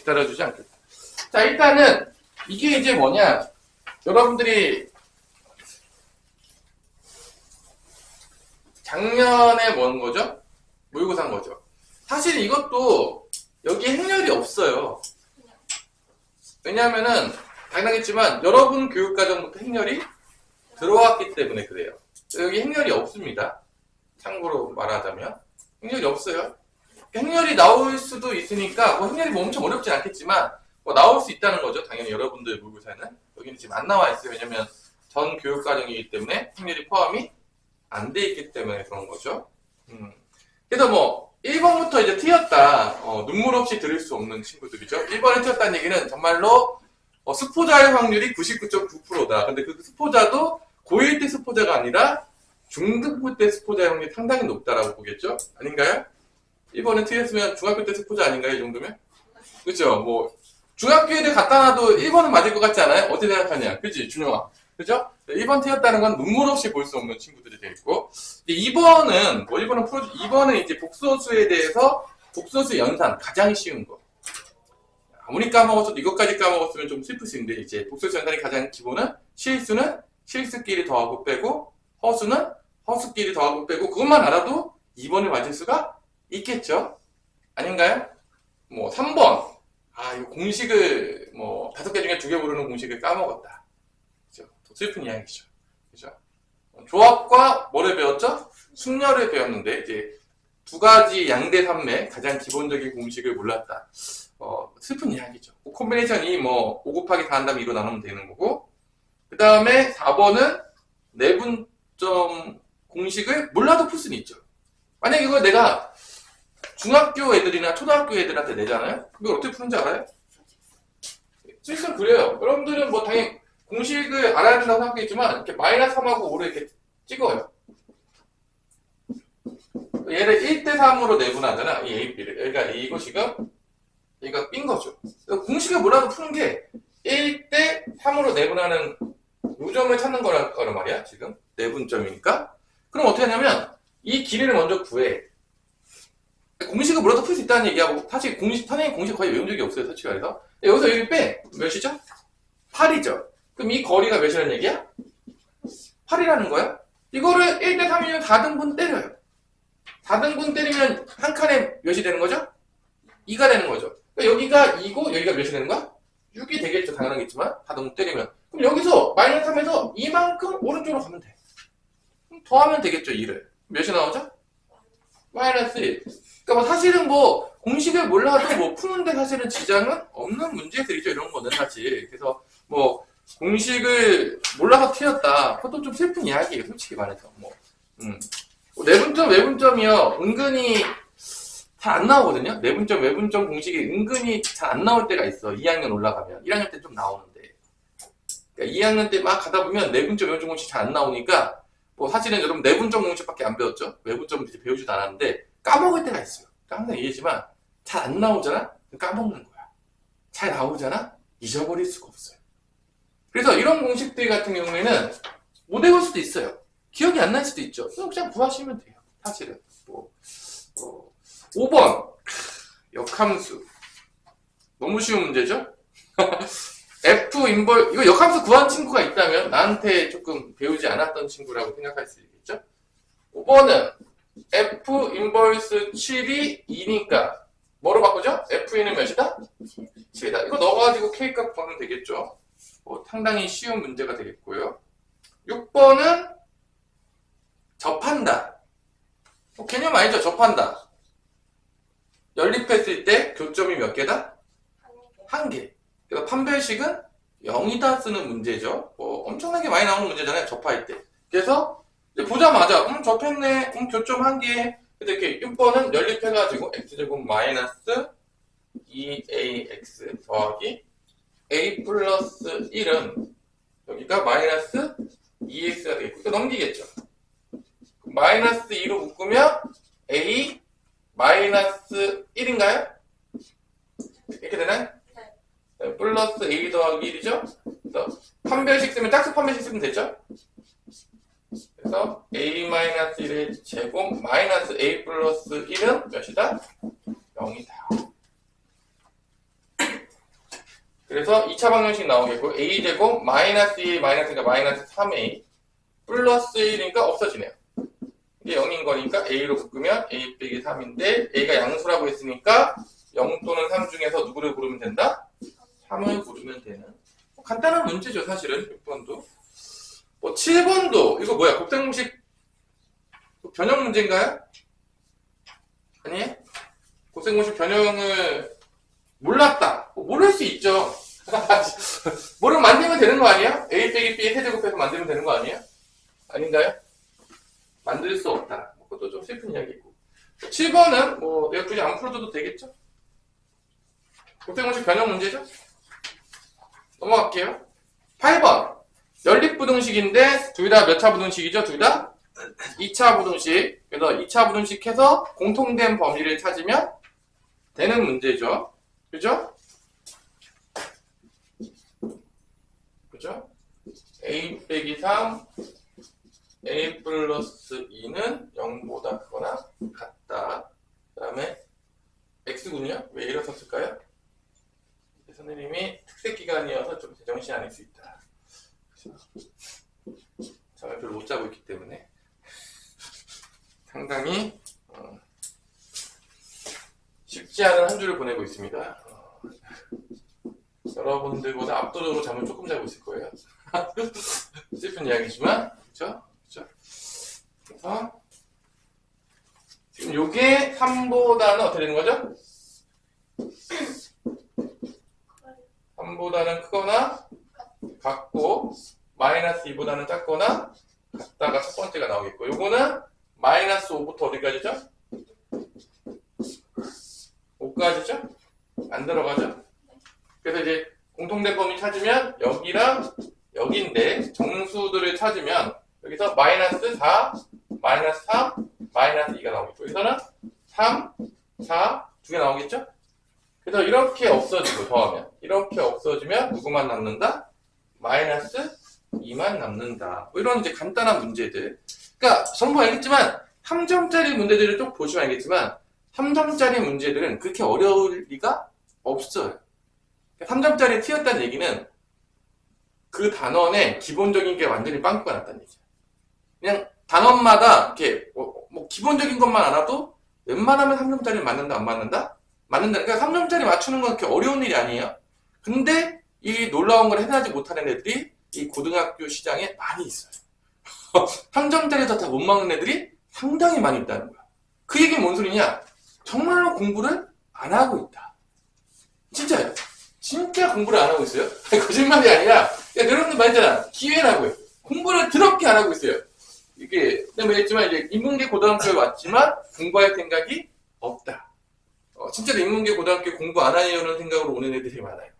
기다려주지 않겠다. 자, 일단은 이게 이제 뭐냐, 여러분들이 작년에 뭔 거죠? 모의고사인 거죠. 사실 이것도 여기에 행렬이 없어요. 왜냐하면은 당연하겠지만 여러분 교육과정부터 행렬이 들어왔기 때문에 그래요. 여기 행렬이 없습니다. 참고로 말하자면 행렬이 없어요. 행렬이 나올 수도 있으니까 뭐 행렬이 뭐 엄청 어렵진 않겠지만 뭐 나올 수 있다는 거죠. 당연히 여러분들 모의고사에는 여기는 지금 안 나와 있어요. 왜냐면 전 교육과정이기 때문에 행렬이 포함이 안 돼 있기 때문에 그런 거죠. 그래서 뭐 1번부터 이제 틀렸다, 눈물 없이 들을 수 없는 친구들이죠. 1번에 틀렸다는 얘기는 정말로 스포자의 확률이 99.9%다. 근데 그 스포자도 고1 때 스포자가 아니라 중등부 때 스포자의 확률이 상당히 높다라고 보겠죠? 아닌가요? 1번에 틀렸으면 중학교 때 스포자 아닌가요? 이 정도면? 그쵸? 뭐 중학교 애들 갖다 놔도 1번은 맞을 것 같지 않아요? 어떻게 생각하냐? 그치? 준영아. 그죠? 1번 틀렸다는 건 눈물 없이 볼 수 없는 친구들이 되겠고, 2번은, 뭐 2번은 이제 복소수에 대해서 복소수 연산, 가장 쉬운 거. 아무리 까먹었어도 이것까지 까먹었으면 좀 슬플 수 있는데, 이제 복소수 연산이 가장 기본은 실수는 실수끼리 더하고 빼고, 허수는 허수끼리 더하고 빼고, 그것만 알아도 2번을 맞을 수가 있겠죠? 아닌가요? 뭐 3번. 이거 공식을 뭐 5개 중에 2개 모르는 공식을 까먹었다. 그죠? 더 슬픈 이야기죠. 그죠? 조합과 뭐를 배웠죠? 순열을 배웠는데 이제 2가지 양대 산매 가장 기본적인 공식을 몰랐다. 슬픈 이야기죠. 콤비네이션이 뭐 5 곱하기 4 한 다음에 2로 나누면 되는 거고, 그 다음에 4번은 내분점 공식을 몰라도 풀 수는 있죠. 만약에 이걸 내가 중학교 애들이나 초등학교 애들한테 내잖아요? 이걸 어떻게 푸는지 알아요? 실수는 그래요. 여러분들은 뭐 당연히 공식을 알아야 된다고 생각했지만 이렇게 마이너스 3하고 5를 이렇게 찍어요. 얘를 1대3으로 내분하잖아. 이 A, B를. 그러니까 이거 지금 얘가 B인 거죠. 공식을 몰라도 푸는 게 1대3으로 내분하는 요점을 찾는 거란 말이야. 지금 내분점이니까. 그럼 어떻게 하냐면 이 길이를 먼저 구해. 공식을 몰라도 풀 수 있다는 얘기하고, 사실 선생님 공식 거의 외운 적이 없어요. 솔직히 말해서. 여기서 여기 빼. 몇이죠? 8이죠. 그럼 이 거리가 몇이라는 얘기야? 8이라는 거야? 이거를 1대3이면 4등분 때려요. 4등분 때리면 한 칸에 몇이 되는 거죠? 2가 되는 거죠. 그러니까 여기가 2고 여기가 몇이 되는 거야? 6이 되겠죠. 당연하겠지만 4등분 때리면. 그럼 여기서 마이너스 3에서 이만큼 오른쪽으로 가면 돼. 그럼 더하면 되겠죠. 2를. 몇이 나오죠? 마이너스 1. 그러니까 뭐 사실은 뭐 공식을 몰라도 뭐 푸는데 사실은 지장은 없는 문제들이죠. 이런 거는 사실. 그래서 뭐 공식을 몰라서 틀렸다. 그것도 좀 슬픈 이야기예요. 솔직히 말해서. 내분점, 외분점이요. 은근히 잘 안 나오거든요. 내분점, 외분점 공식이 은근히 잘 안 나올 때가 있어. 2학년 올라가면. 1학년 때 좀 나오는데. 그러니까 2학년 때 막 가다 보면 내분점, 외분점 공식 잘 안 나오니까 뭐 사실은 여러분 내분점 공식밖에 안 배웠죠. 외분점 이제 배우지도 않았는데 까먹을 때가 있어요. 그러니까 항상 얘기했지만 잘 안 나오잖아? 까먹는 거야. 잘 나오잖아? 잊어버릴 수가 없어요. 그래서 이런 공식들 같은 경우에는 못 외울 수도 있어요. 기억이 안 날 수도 있죠. 그냥 구하시면 돼요. 사실은. 5번. 역함수. 너무 쉬운 문제죠? F 인벌, 이거 역함수 구한 친구가 있다면 나한테 조금 배우지 않았던 친구라고 생각할 수 있겠죠? 5번은 F 인버스 7이 2니까 뭐로 바꾸죠? F는 몇이다? 7이다. 이거 넣어가지고 K값 구하면 되겠죠? 상당히 쉬운 문제가 되겠고요. 6번은 접한다. 개념 알죠? 접한다. 연립했을 때 교점이 몇 개다? 1개. 그래서 판별식은 0이다 쓰는 문제죠. 엄청나게 많이 나오는 문제잖아요. 접할 때. 그래서 이제 보자마자 접했네. 교점 1개. 그래서 이렇게 6번은 연립해가지고 x제곱 마이너스 2ax 더하기 a 플러스 1은 여기가 마이너스 2x가 되겠고, 이거 넘기겠죠. 마이너스 2로 묶으면 a 마이너스 1인가요? 이렇게 되나요? 네. 플러스 a 더하기 1이죠? 그래서 판별식 쓰면 짝수 판별식 쓰면 되죠? 그래서 a-1의 제곱 마이너스 a 플러스 1은 몇이다? 0이다. 그래서 2차 방정식 나오겠고 a제곱 마이너스 2 마이너스가 마이너스 3a 플러스 1이니까 없어지네요. 이게 0인 거니까 a로 묶으면 a 빼기 3인데 a가 양수라고 했으니까 0 또는 3 중에서 누구를 고르면 된다? 3을 고르면 되는 간단한 문제죠 사실은. 6번도 7번도 이거 뭐야? 곱셈공식 변형 문제인가요? 아니에요? 곱셈공식 변형을 몰랐다. 모를 수 있죠. 모르면 만들면 되는 거 아니야? a 빼기 b의 세제곱해서 만들면 되는 거 아니야? 아닌가요? 만들 수 없다. 그것도 좀 슬픈 이야기고. 7번은 내가 굳이 안 풀어줘도 되겠죠? 곱셈공식 변형 문제죠? 넘어갈게요. 8번 연립부등식인데 둘 다 몇 차 부등식이죠? 둘 다 2차 부등식. 그래서 2차 부등식 해서 공통된 범위를 찾으면 되는 문제죠. 그죠? 그죠? a 빼기 3 a 플러스 2는 0보다 크거나 같다. 그 다음에 x군요. 왜 이렇게 썼을까요? 선생님이 특색기간이어서 좀 제정신이 아닐 수 있다. 잠을 별로 못 자고 있기 때문에 상당히 쉽지 않은 한 주를 보내고 있습니다. 여러분들보다 압도적으로 잠을 조금 자고 있을 거예요. 슬픈 이야기지만 그렇죠? 그래서 지금 요게 3보다는 어떻게 되는 거죠? 3보다는 크거나 같고 마이너스 2보다는 작거나 같다가 첫 번째가 나오겠고 요거는 마이너스 5부터 어디까지죠? 5까지죠? 안 들어가죠? 그래서 이제 공통된 범위 찾으면 여기랑 여기인데 정수들을 찾으면 여기서 마이너스 4, 마이너스 3, 마이너스 2가 나오겠고 여기서는 3, 4 두 개 나오겠죠? 그래서 이렇게 없어지고 더하면 이렇게 없어지면 누구만 남는다? 마이너스 2만 남는다. 뭐 이런 이제 간단한 문제들. 그러니까 전부 알겠지만 3점짜리 문제들을 좀 보시면 알겠지만 3점짜리 문제들은 그렇게 어려울 리가 없어요. 3점짜리 튀었다는 얘기는 그 단원의 기본적인 게 완전히 빵꾸가 났다는 얘기죠. 그냥 단원마다 이렇게 뭐 기본적인 것만 알아도 웬만하면 3점짜리 맞는다 안 맞는다? 맞는다. 그러니까 3점짜리 맞추는 건 그렇게 어려운 일이 아니에요. 근데 이 놀라운 걸 해내지 못하는 애들이 이 고등학교 시장에 많이 있어요. 3점짜리에서 다 못 막는 애들이 상당히 많이 있다는 거야. 그 얘기는 뭔 소리냐? 정말로 공부를 안 하고 있다. 진짜요. 진짜 공부를 안 하고 있어요. 거짓말이 아니라 여러분들 말했잖아. 기회라고요. 공부를 더럽게 안 하고 있어요. 이게 내가 말했지만 이제 인문계 고등학교에 왔지만 공부할 생각이 없다. 진짜로 인문계 고등학교 공부 안 하려는 생각으로 오는 애들이 많아요.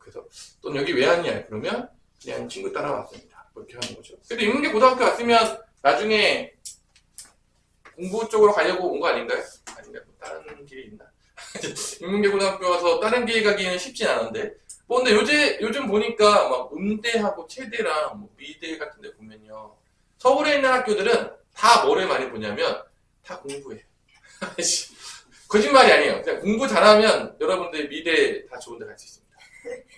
그래서 또 여기 왜 왔냐? 그러면 그냥 친구 따라왔습니다. 그렇게 하는 거죠. 근데 인문계 고등학교 왔으면 나중에 공부 쪽으로 가려고 온 거 아닌가요? 아닌가요? 다른 길이 있나? 인문계 고등학교 와서 다른 길 가기는 쉽진 않은데 뭐 근데 요즘 보니까 막 음대하고 체대랑 뭐 미대 같은 데 보면요 서울에 있는 학교들은 다 뭐를 많이 보냐면 다 공부해요. 거짓말이 아니에요. 그냥 공부 잘하면 여러분들 미대 다 좋은 데 갈 수 있습니다.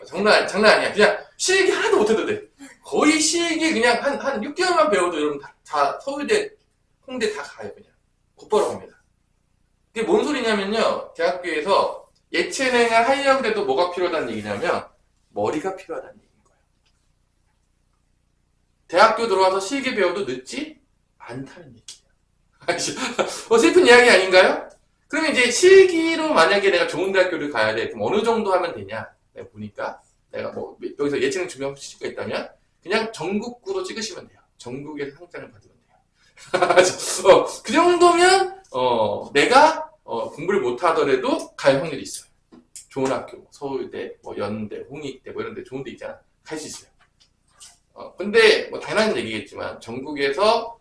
장난 아니야. 그냥 실기 하나도 못해도 돼. 거의 실기 그냥 한 6개월만 배워도 여러분 다 서울대, 홍대 다 가요. 그냥 곧바로 갑니다. 그게 뭔 소리냐면요. 대학교에서 예체능을 하려고 해도 뭐가 필요하다는 얘기냐면 머리가 필요하다는 얘기인 거예요. 대학교 들어와서 실기 배워도 늦지 않다는 얘기예요. 슬픈 이야기 아닌가요? 그러면 이제 실기로 만약에 내가 좋은 대학교를 가야 돼. 그럼 어느 정도 하면 되냐? 내가 보니까 내가 뭐 여기서 예체능 준비하고 싶을 거 있다면 그냥 전국구로 찍으시면 돼요. 전국에서 상장을 받으면 돼요. 그 정도면 내가 공부를 못 하더라도 갈 확률이 있어요. 좋은 학교, 서울대, 뭐 연대, 홍익대 뭐 이런 데 좋은 데 있잖아. 갈 수 있어요. 근데 뭐 당연한 얘기겠지만 전국에서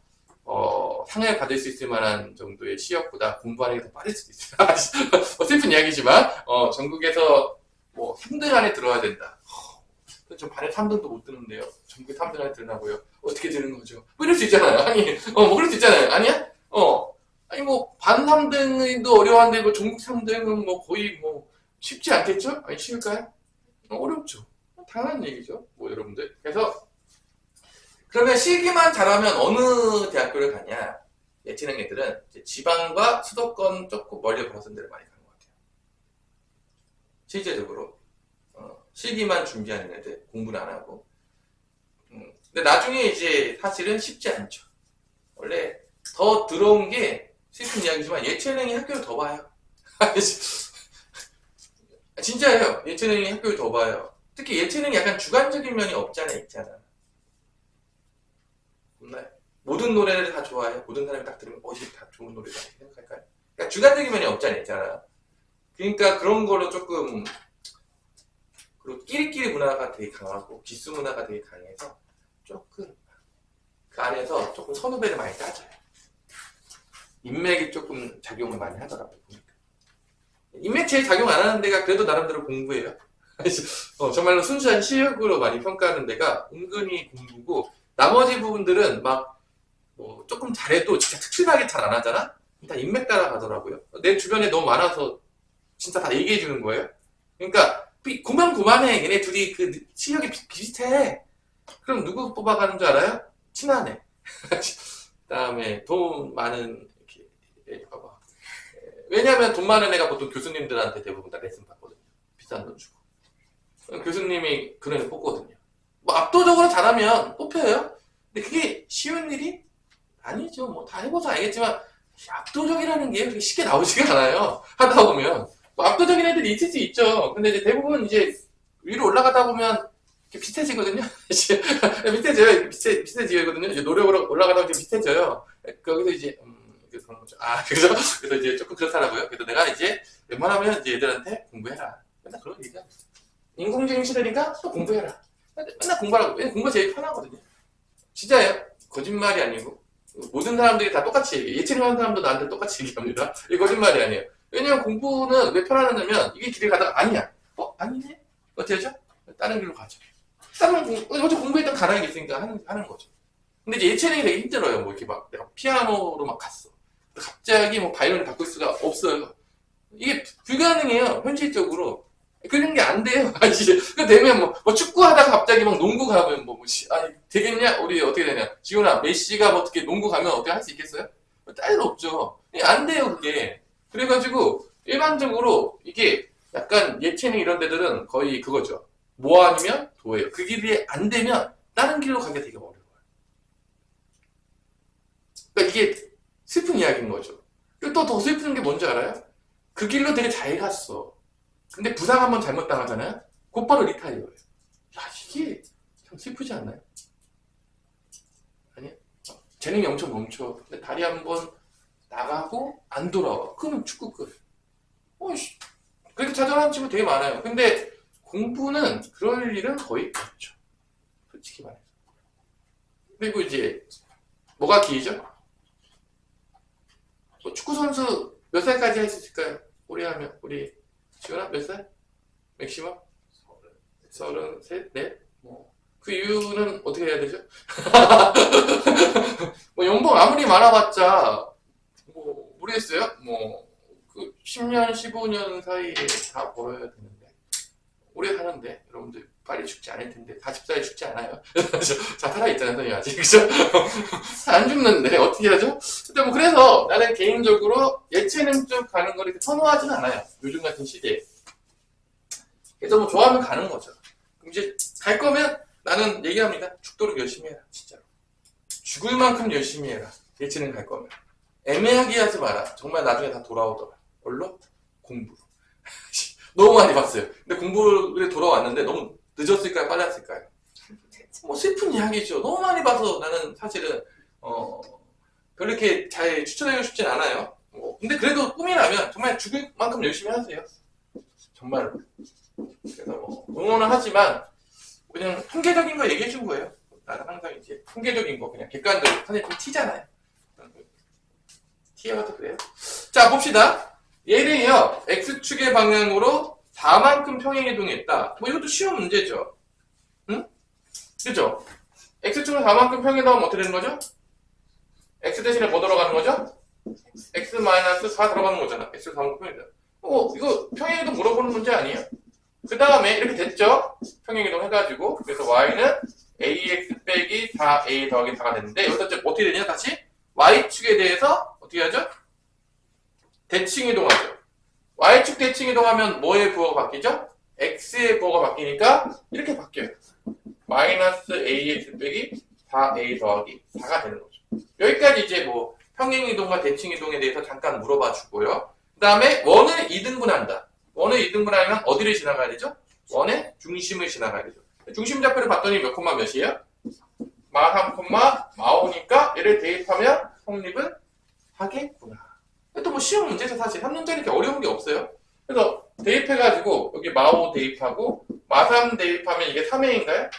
상을 받을 수 있을 만한 정도의 시력보다 공부하는 게 더 빠를 수도 있어요. 슬픈 이야기지만 전국에서 뭐 3등 안에 들어야 된다. 저 반에 3등도 못 드는데요. 전국에 3등 안에 들으라고요? 어떻게 되는 거죠? 뭐 이럴 수 있잖아요. 아니, 뭐 그럴 수 있잖아요. 아니야? 아니 뭐 반 3등도 어려운데 뭐 전국 3등은 뭐 거의 뭐 쉽지 않겠죠? 아니, 쉬울까요? 어렵죠. 당연한 얘기죠. 뭐 여러분들. 그래서 그러면 실기만 잘하면 어느 대학교를 가냐? 예체능 애들은 이제 지방과 수도권 조금 멀리 벌어진 데를 많이 가는 것 같아요. 실제적으로 실기만 준비하는 애들 공부는 안 하고. 근데 나중에 이제 사실은 쉽지 않죠. 원래 더 들어온 게 슬픈 이야기지만 예체능이 학교를 더 봐요. 진짜예요. 예체능이 학교를 더 봐요. 특히 예체능이 약간 주관적인 면이 없잖아, 있잖아. 없나요? 모든 노래를 다 좋아해요. 모든 사람이 딱 들으면 이게 다 좋은 노래다 생각할까요? 그러니까 주관적인 면이 없잖아, 있잖아. 그러니까 그런 걸로 조금 그리고 끼리끼리 문화가 되게 강하고 기수 문화가 되게 강해서 조금 그 안에서 조금 선후배를 많이 따져요. 인맥이 조금 작용을 많이 하더라고요. 보니까. 인맥 제일 작용 안 하는 데가 그래도 나름대로 공부예요. 정말로 순수한 실력으로 많이 평가하는 데가 은근히 공부고 나머지 부분들은 막 뭐 조금 잘해도 진짜 특출나게 잘 안 하잖아? 다 인맥 따라가더라고요. 내 주변에 너무 많아서 진짜 다 얘기해 주는 거예요. 그러니까 고만고만해. 얘네 둘이 그 실력이 비슷해. 그럼 누구 뽑아가는 줄 알아요? 친한 애. 그 다음에 돈 많은 이렇게 봐봐. 왜냐면 돈 많은 애가 보통 교수님들한테 대부분 다 레슨 받거든요. 비싼 돈 주고. 교수님이 그런 애 뽑거든요. 뭐 압도적으로 잘하면 뽑혀요. 근데 그게 쉬운 일이 아니죠. 뭐 다 해봐서 알겠지만 압도적이라는 게 그렇게 쉽게 나오지가 않아요. 하다 보면 뭐 압도적인 애들이 있을 수 있죠. 근데 이제 대부분 이제 위로 올라가다 보면 비슷해지거든요. 비슷해져요. 비슷해지거든요. 이제 노력으로 올라가다 보면 비슷해져요. 거기서 이제 그런 거죠. 그래서 이제 조금 그렇더라고요. 그래서 내가 이제 웬만하면 이제 애들한테 공부해라. 맨날 그런 얘기가. 인공지능 시대니까 또 공부해라. 맨날 공부하라고. 왜냐면 공부가 제일 편하거든요. 진짜예요. 거짓말이 아니고. 모든 사람들이 다 똑같이 얘기해요. 예체능 하는 사람도 나한테 똑같이 얘기합니다. 이게 거짓말이 아니에요. 왜냐면 공부는 왜 편하냐면 이게 길을 가다가 아니야. 아니네? 어떻게 하죠? 다른 길로 가죠. 어제 공부했던 가랑이 있으니까 하는 거죠. 근데 이제 예체능이 되게 힘들어요. 뭐 이렇게 막 내가 피아노로 막 갔어. 갑자기 뭐 바이올린 바꿀 수가 없어요. 이게 불가능해요. 현실적으로. 그런 게 안 돼요. 그 되면 뭐 축구하다가 갑자기 막 농구 가면 되겠냐? 우리 어떻게 되냐? 지훈아, 메시가 뭐 어떻게 농구 가면 어떻게 할 수 있겠어요? 딸 없죠. 안 돼요, 그게. 그래가지고 일반적으로 이게 약간 예체능 이런 데들은 거의 그거죠. 뭐 아니면 도예요. 그 길이 안 되면 다른 길로 가기가 되게 어려워요. 그러니까 이게 슬픈 이야기인 거죠. 그리고 또 더 슬픈 게 뭔지 알아요? 그 길로 되게 잘 갔어. 근데 부상 한번 잘못 당하잖아요? 곧바로 리타이어예요. 야, 이게 참 슬프지 않나요? 아니, 재능이 엄청 멈춰. 근데 다리 한번 나가고 안 돌아와. 그러면 축구 끝. 그렇게 자잘한 친구 되게 많아요. 근데 공부는 그럴 일은 거의 없죠. 솔직히 말해서. 그리고 이제 뭐가 기이죠? 축구 선수 몇 살까지 할 수 있을까요? 우리 지훈아 몇 살? 맥시멈? 33? 네? 그 이유는 어떻게 해야 되죠? 연봉 아무리 많아봤자 모르겠어요. 그 10년, 15년 사이에 다 벌어야 되는데 오래 사는데 여러분들 빨리 죽지 않을 텐데 40살에 죽지 않아요. 자, 살아있잖아요, 선생님 아직. 그죠? 안 죽는데 어떻게 하죠? 근데 그래서 나는 개인적으로 예체능 쪽 가는 걸 이렇게 선호하지는 않아요. 요즘 같은 시대에. 그래서 좋아하면 가는 거죠. 이제 갈 거면 나는 얘기합니다. 죽도록 열심히 해라, 진짜로. 죽을 만큼 열심히 해라. 예체능 갈 거면. 애매하게 하지 마라. 정말 나중에 다 돌아오더라. 뭘로? 공부로. 너무 많이 봤어요. 근데 공부를 돌아왔는데 너무 늦었을까요? 빨랐을까요? 슬픈 이야기죠. 너무 많이 봐서 나는 사실은 별로 이렇게 잘 추천하고 싶진 않아요. 근데 그래도 꿈이라면 정말 죽을 만큼 열심히 하세요. 정말로. 그래서 응원은 하지만 그냥 통계적인 거 얘기해 준 거예요. 나는 항상 이제 통계적인 거 그냥 객관적으로 선생님 좀 티잖아요. 티여가도 그래요. 자, 봅시다. 얘를요, X축의 방향으로 4만큼 평행이동했다. 이것도 쉬운 문제죠. 응? 그죠? X축은 4만큼 평행이동하면 어떻게 되는 거죠? X 대신에 뭐 들어가는 거죠? X-4 들어가는 거잖아. X 4만큼 평행이다. 이거 평행이동 물어보는 문제 아니에요? 그 다음에 이렇게 됐죠? 평행이동 해가지고. 그래서 y는 ax 빼기 4a 더하기 4가 됐는데, 여기서 어떻게 되냐, 다시? y축에 대해서 어떻게 하죠? 대칭이동하죠. y축 대칭이동하면 뭐의 부호가 바뀌죠? x의 부호가 바뀌니까 이렇게 바뀌어요. 마이너스 ax 빼기 4a 더하기 4가 되는 거죠. 여기까지 이제 뭐 평행이동과 대칭이동에 대해서 잠깐 물어봐 주고요. 그 다음에 원을 2등분한다. 원을 2등분하면 어디를 지나가야 되죠? 원의 중심을 지나가야 되죠. 중심 좌표를 봤더니 몇 콤마 몇이에요? 마 3, 마 5니까 얘를 대입하면 성립을 하겠구나. 또 뭐 시험 문제에서 사실 3년짜리 이렇게 어려운 게 없어요. 그래서 대입해가지고 여기 마 5 대입하고 마 3 대입하면 이게 3a인가요?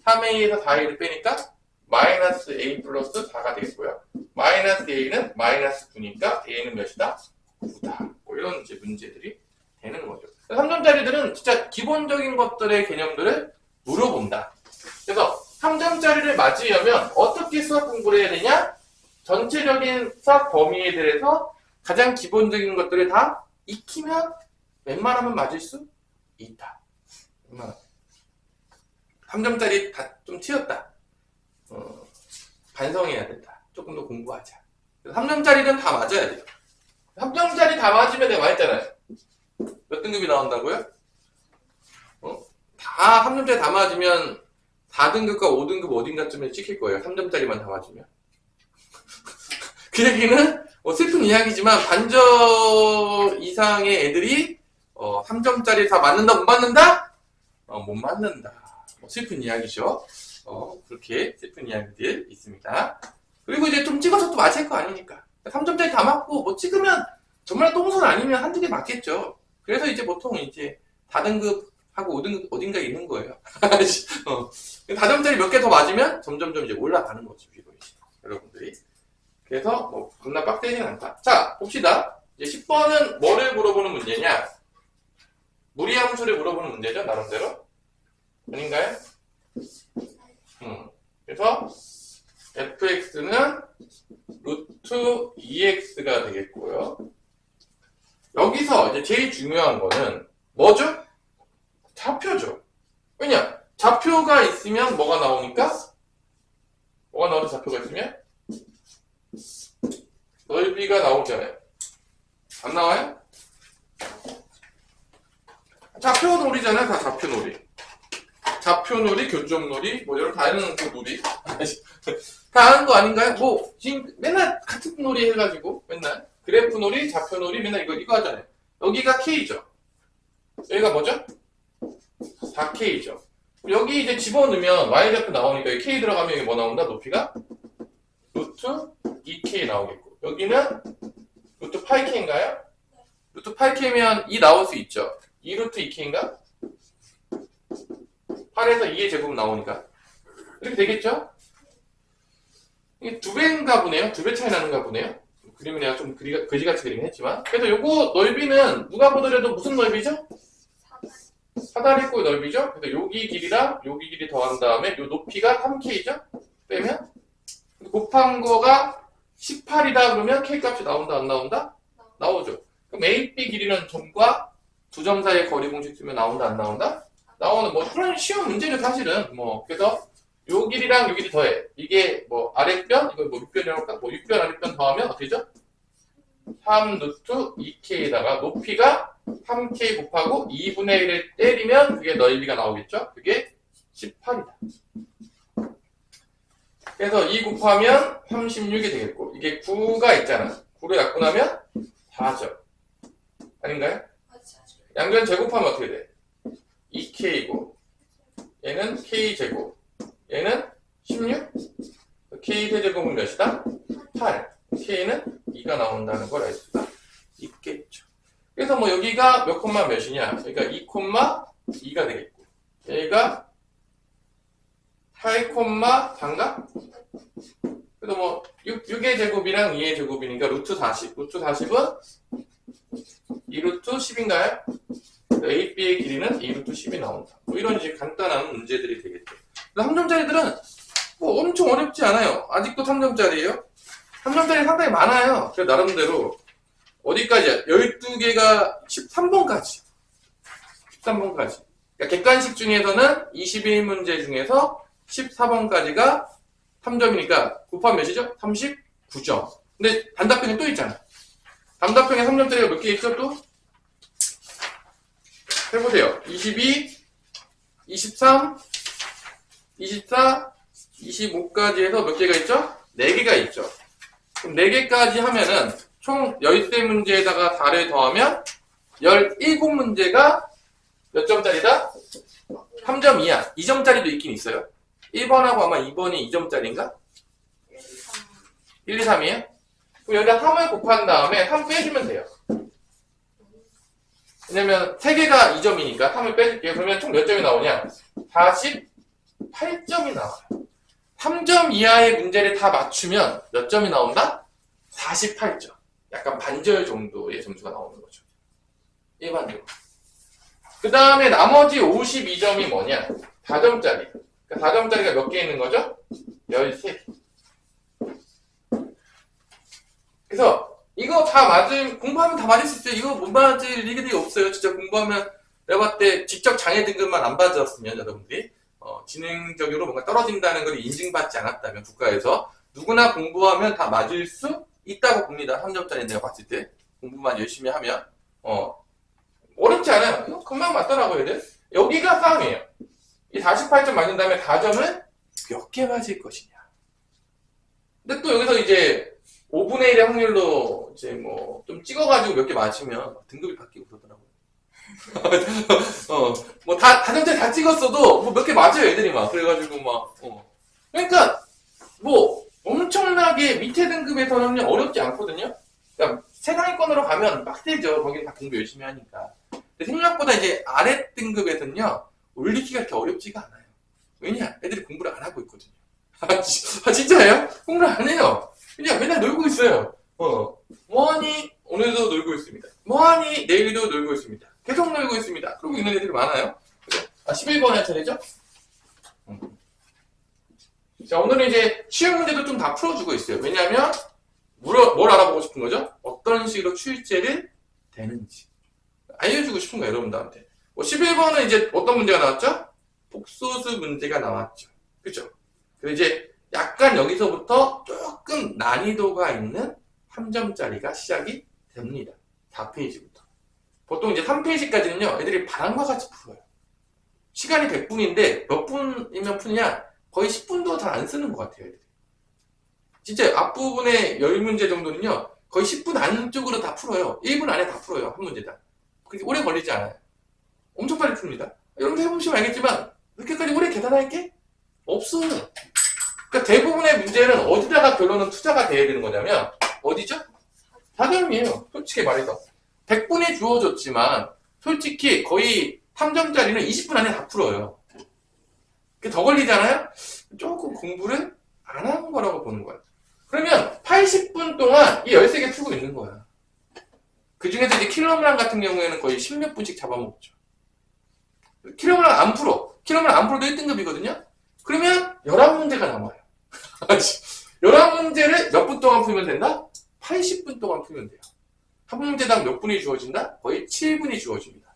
3a에서 4a를 빼니까 마이너스 a 플러스 4가 되겠고요. 마이너스 a는 마이너스 9니까 a는 몇이다? 9다. 뭐 이런 이제 문제들이 되는 거죠. 3점짜리들은 진짜 기본적인 것들의 개념들을 물어본다. 그래서 3점짜리를 맞으려면 어떻게 수학 공부를 해야 되냐? 전체적인 수학 범위에 대해서 가장 기본적인 것들을 다 익히면 웬만하면 맞을 수 있다. 3점짜리 다 좀 튀었다. 반성해야 된다. 조금 더 공부하자. 3점짜리는 다 맞아야 돼요. 3점짜리 다 맞으면 내가 말했잖아요. 몇 등급이 나온다고요? 다 3점짜리 다 맞으면 4등급과 5등급 어딘가쯤에 찍힐 거예요. 3점짜리만 다 맞으면. 그 얘기는 슬픈 이야기지만 반절 이상의 애들이 3점짜리 다 맞는다 못 맞는다? 못 맞는다. 슬픈 이야기죠. 그렇게 슬픈 이야기들 있습니다. 그리고 이제 좀 찍어서 또 맞을 거 아니니까. 3점짜리 다 맞고 뭐 찍으면 정말 똥손 아니면 한두 개 맞겠죠. 그래서 이제 보통 이제 4등급하고 5등급 어딘가에 있는 거예요. 4점짜리 몇 개 더 맞으면 점점점 이제 올라가는 거죠. 여러분들이. 그래서 뭐 겁나 빡세진 않다. 자, 봅시다. 이제 10번은 뭐를 물어보는 문제냐? 무리함수를 물어보는 문제죠, 나름대로. 아닌가요? 그래서 fx는 루트 2x가 되겠고요. 여기서 이제 제일 중요한 거는 뭐죠? 좌표죠. 왜냐? 좌표가 있으면 뭐가 나오니까? 뭐가 나오죠? 좌표가 있으면? 넓이가 나오잖아요. 안 나와요? 좌표놀이잖아요. 다 좌표놀이. 좌표놀이, 교점놀이, 뭐 여러 다른 그 놀이 다 하는 거 아닌가요? 뭐 지금 맨날 같은 놀이 해가지고 맨날 그래프놀이, 좌표놀이 맨날 이거 하잖아요. 여기가 K죠. 여기가 뭐죠? 4K죠. 여기 이제 집어넣으면 Y좌표 나오니까 여기 K 들어가면 여기 뭐 나온다? 높이가? 루트 2K 나오겠고 여기는 루트 8K인가요? 루트 8K면 2 나올 수 있죠. 2 루트 2K인가? 8에서 2의 제곱 나오니까 이렇게 되겠죠? 이게 2배인가 보네요. 2배 차이 나는가 보네요. 그림을 내가 좀 거지같이 그리긴 했지만 그래서 요거 넓이는 누가 보더라도 무슨 넓이죠? 사다리꼴 넓이죠? 그래서 여기 길이랑 여기 길이 더한 다음에 요 높이가 3K죠? 빼면 곱한 거가 18이다 그러면 K 값이 나온다 안 나온다? 나오죠. 그럼 A, B 길이는 점과 두 점 사이의 거리 공식 쓰면 나온다 안 나온다? 나오는 뭐 그런 쉬운 문제죠 사실은. 뭐 그래서 요 길이랑 요 길이 더해. 이게 뭐 아랫변 이거 뭐 윗변이라고 할까? 뭐 윗변 아랫변 더하면 어떻게 되죠? 3 루트 2K에다가 높이가 3K 곱하고 2분의 1을 때리면 그게 넓이가 나오겠죠? 그게 18이다. 그래서 2 곱하면 36이 되겠고 이게 9가 있잖아. 9를 갖고 나면 4죠. 아닌가요? 양변 제곱하면 어떻게 돼? 2K고 얘는 K제곱 얘는 16? K 세제곱은 몇이다? 8 K는 2가 나온다는 걸 알 수가 있겠죠. 그래서 뭐 여기가 몇 콤마 몇이냐 그러니까 2 콤마 2가 되겠고 여기가 8 콤마 4인가? 그래서 뭐 6의 제곱이랑 2의 제곱이니까 루트 40 루트 40은 2루트 10인가요? A, B의 길이는 2루트 10이 나온다. 뭐 이런 이제 간단한 문제들이 되겠죠. 3점짜리들은 뭐 엄청 어렵지 않아요. 아직도 3점짜리예요. 3점짜리 상당히 많아요. 그래서 나름대로 어디까지야? 12개가 13번까지. 13번까지. 그러니까 객관식 중에서는 21문제 중에서 14번까지가 3점이니까 곱하면 몇이죠? 39점. 근데 단답형이 또 있잖아. 단답형에 3점짜리가 몇 개 있죠? 또? 해보세요. 22, 23, 24, 25까지 해서 몇 개가 있죠? 4개가 있죠. 그럼 4개까지 하면은 총 13문제에다가 4를 더하면 17문제가 몇 점짜리다? 3점 이하. 2점짜리도 있긴 있어요. 1번하고 아마 2번이 2점짜리인가? 1, 2, 3이에요? 그럼 여기다 3을 곱한 다음에 3 빼주면 돼요. 왜냐면 3개가 2점이니까 3을 빼줄게요. 그러면 총 몇 점이 나오냐? 48점이 나와요. 3점 이하의 문제를 다 맞추면 몇 점이 나온다? 48점. 약간 반절 정도의 점수가 나오는 거죠. 일반적으로. 그 다음에 나머지 52점이 뭐냐? 4점짜리. 그러니까 4점짜리가 몇 개 있는 거죠? 13개. 그래서 이거 다 공부하면 다 맞을 수 있어요. 이거 못 맞을 일이 없어요. 진짜 공부하면 내가 봤을 때 직접 장애 등급만 안 받았으면 여러분들이 지능적으로 뭔가 떨어진다는 걸 인증받지 않았다면 국가에서 누구나 공부하면 다 맞을 수 있다고 봅니다. 3점짜리 내가 봤을 때 공부만 열심히 하면 어렵지 않아요. 이거 금방 맞더라고요. 얘들. 여기가 싸움이에요. 이 48점 맞은 다음에 4점을 몇 개 맞을 것이냐. 근데 또 여기서 이제 5분의 1의 확률로 이제 뭐 좀 찍어가지고 몇 개 맞추면 등급이 바뀌고 그러더라고요. 뭐 다점짜리 다 찍었어도 뭐 몇 개 맞아요, 애들이 막. 그래가지고 막, 그러니까 뭐 엄청나게 밑에 등급에서는 어렵지 않거든요. 그러니까 세상위권으로 가면 빡세죠. 거기는 다 공부 열심히 하니까. 근데 생각보다 이제 아래 등급에서는요, 올리기가 그렇게 어렵지가 않아요. 왜냐? 애들이 공부를 안 하고 있거든요. 진짜예요? 공부를 안 해요. 그냥 맨날 놀고 있어요. 뭐하니? 오늘도 놀고 있습니다. 뭐하니? 내일도 놀고 있습니다. 계속 놀고 있습니다. 그러고 있는 애들이 많아요. 11번의 차례죠? 자, 오늘은 이제 쉬운 문제도 좀 다 풀어주고 있어요. 왜냐하면 뭘 알아보고 싶은 거죠? 어떤 식으로 출제를 되는지 알려주고 싶은 거예요, 여러분들한테. 11번은 이제 어떤 문제가 나왔죠? 복소수 문제가 나왔죠. 그죠? 그리고 이제 약간 여기서부터 조금 난이도가 있는 3점짜리가 시작이 됩니다. 4페이지부터. 보통 이제 3페이지까지는요, 애들이 바람과 같이 풀어요. 시간이 100분인데 몇 분이면 푸냐? 거의 10분도 잘 안 쓰는 것 같아요, 애들이. 진짜 앞부분의 10문제 정도는요, 거의 10분 안쪽으로 다 풀어요. 1분 안에 다 풀어요, 한 문제당. 그렇게 오래 걸리지 않아요. 엄청 빨리 풉니다. 여러분들 해보시면 알겠지만, 이렇게까지 오래 계산할 게 없어요. 그러니까 대부분의 문제는 어디다가 결론은 투자가 돼야 되는 거냐면, 어디죠? 4점이에요. 솔직히 말해서. 100분이 주어졌지만, 솔직히 거의 3점짜리는 20분 안에 다 풀어요. 더 걸리잖아요? 조금 공부를 안 하는 거라고 보는 거예요. 그러면 80분 동안 이 13개 풀고 있는 거야. 그 중에서 이제 킬로그램 같은 경우에는 거의 10몇 분씩 잡아먹죠. 킬로그램 안 풀어. 킬로그램 안 풀어도 1등급이거든요? 그러면 11문제가 남아요. 11문제를 몇 분 동안 풀면 된다? 80분 동안 풀면 돼요. 한 문제당 몇 분이 주어진다? 거의 7분이 주어집니다.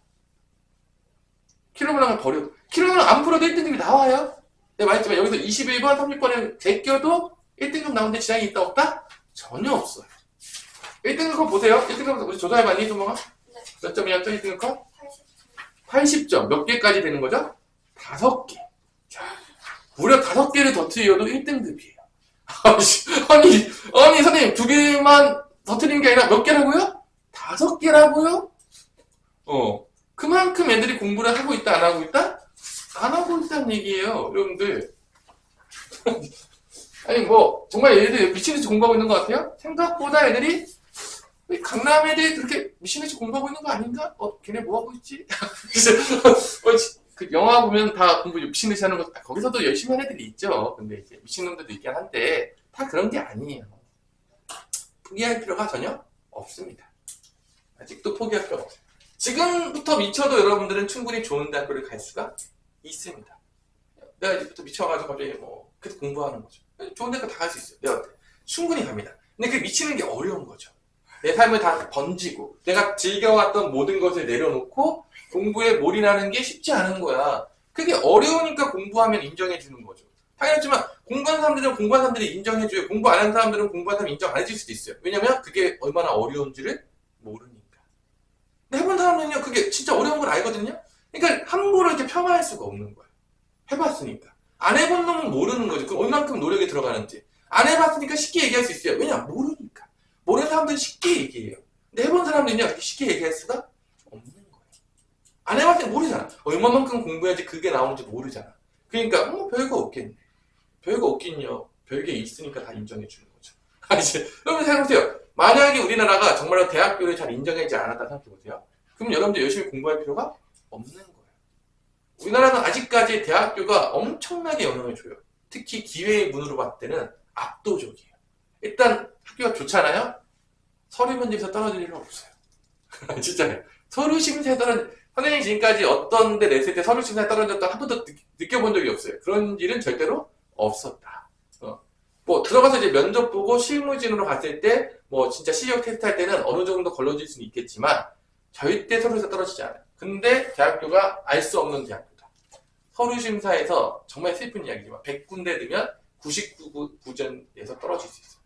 킬로그램을 버려. 킬로그램 안 풀어도 1등급이 나와요. 내가 말했지만 여기서 21번, 30번을 제껴도 1등급 나오는데 지장이 있다 없다? 전혀 없어요. 1등급 거 보세요. 1등급 우리 조사해봤니, 소모가? 네. 몇 점이었죠, 1등급 거? 80점. 몇 개까지 되는 거죠? 5개. 자, 무려 5개를 더 틀려도 1등급이에요. 아니, 선생님, 2개만 더 틀린 게 아니라 몇 개라고요? 5개라고요? 그만큼 애들이 공부를 하고 있다, 안 하고 있다? 안 하고 있다는 얘기예요, 여러분들. 아니, 뭐, 정말 애들 미친듯이 공부하고 있는 것 같아요? 생각보다 애들이, 강남 애들이 그렇게 미친듯이 공부하고 있는 거 아닌가? 걔네 뭐 하고 있지? 그 영화 보면 다 공부 미친듯이 하는 거, 거기서도 열심히 하는 애들이 있죠. 근데 이제 미친놈들도 있긴 한데, 다 그런 게 아니에요. 포기할 필요가 전혀 없습니다. 아직도 포기할 필요가 없어요. 지금부터 미쳐도 여러분들은 충분히 좋은 대학교를 갈 수가 있습니다. 내가 이제부터 미쳐가지고 갑자기 뭐 계속 공부하는 거죠. 좋은 대학교 다 갈 수 있어요. 내가 충분히 갑니다. 근데 그 미치는 게 어려운 거죠. 내 삶을 다 번지고 내가 즐겨왔던 모든 것을 내려놓고 공부에 몰인하는 게 쉽지 않은 거야. 그게 어려우니까 공부하면 인정해주는 거죠. 당연하지만 공부하는 사람들은 공부하는 사람들이 인정해줘요. 공부 안 하는 사람들은 공부하는 사람이 인정 안 해줄 수도 있어요. 왜냐면 그게 얼마나 어려운지를 모르니까. 근데 해본 사람은요, 그게 진짜 어려운 걸 알거든요. 그러니까 함부로 이렇게 폄하할 수가 없는 거예요. 해봤으니까. 안 해본 놈은 모르는 거죠. 그 얼만큼 노력이 들어가는지. 안 해봤으니까 쉽게 얘기할 수 있어요. 왜냐? 모르니까. 모르는 사람들은 쉽게 얘기해요. 근데 해본 사람들은요, 그렇게 쉽게 얘기할 수가 없는 거예요. 안 해봤으니까 모르잖아. 얼마만큼 공부해야지 그게 나오는지 모르잖아. 그러니까, 별거 없겠네. 별거 없긴요. 별게 있으니까 다 인정해 주는 거죠. 이제, 여러분 생각해보세요. 만약에 우리나라가 정말로 대학교를 잘 인정하지 않았다 생각해보세요. 그럼 여러분들 열심히 공부할 필요가 없는 거예요. 우리나라는 아직까지 대학교가 엄청나게 영향을 줘요. 특히 기회의 문으로 봤을 때는 압도적이에요. 일단 학교가 좋잖아요. 서류 문제에서 떨어질 일은 없어요. 진짜요. 서류 심사에 선생님이 지금까지 어떤 데 냈을 때 서류 심사에 떨어졌다 한 번도 느껴본 적이 없어요. 그런 일은 절대로 없었다. 뭐 들어가서 이제 면접 보고 실무진으로 갔을 때 뭐 진짜 실력 테스트 할 때는 어느 정도 걸러질 수는 있겠지만 절대 서류에서 떨어지지 않아요. 근데 대학교가 알 수 없는 대학교다. 서류 심사에서 정말 슬픈 이야기지만 100군데 넣으면 99구점에서 떨어질 수 있어요.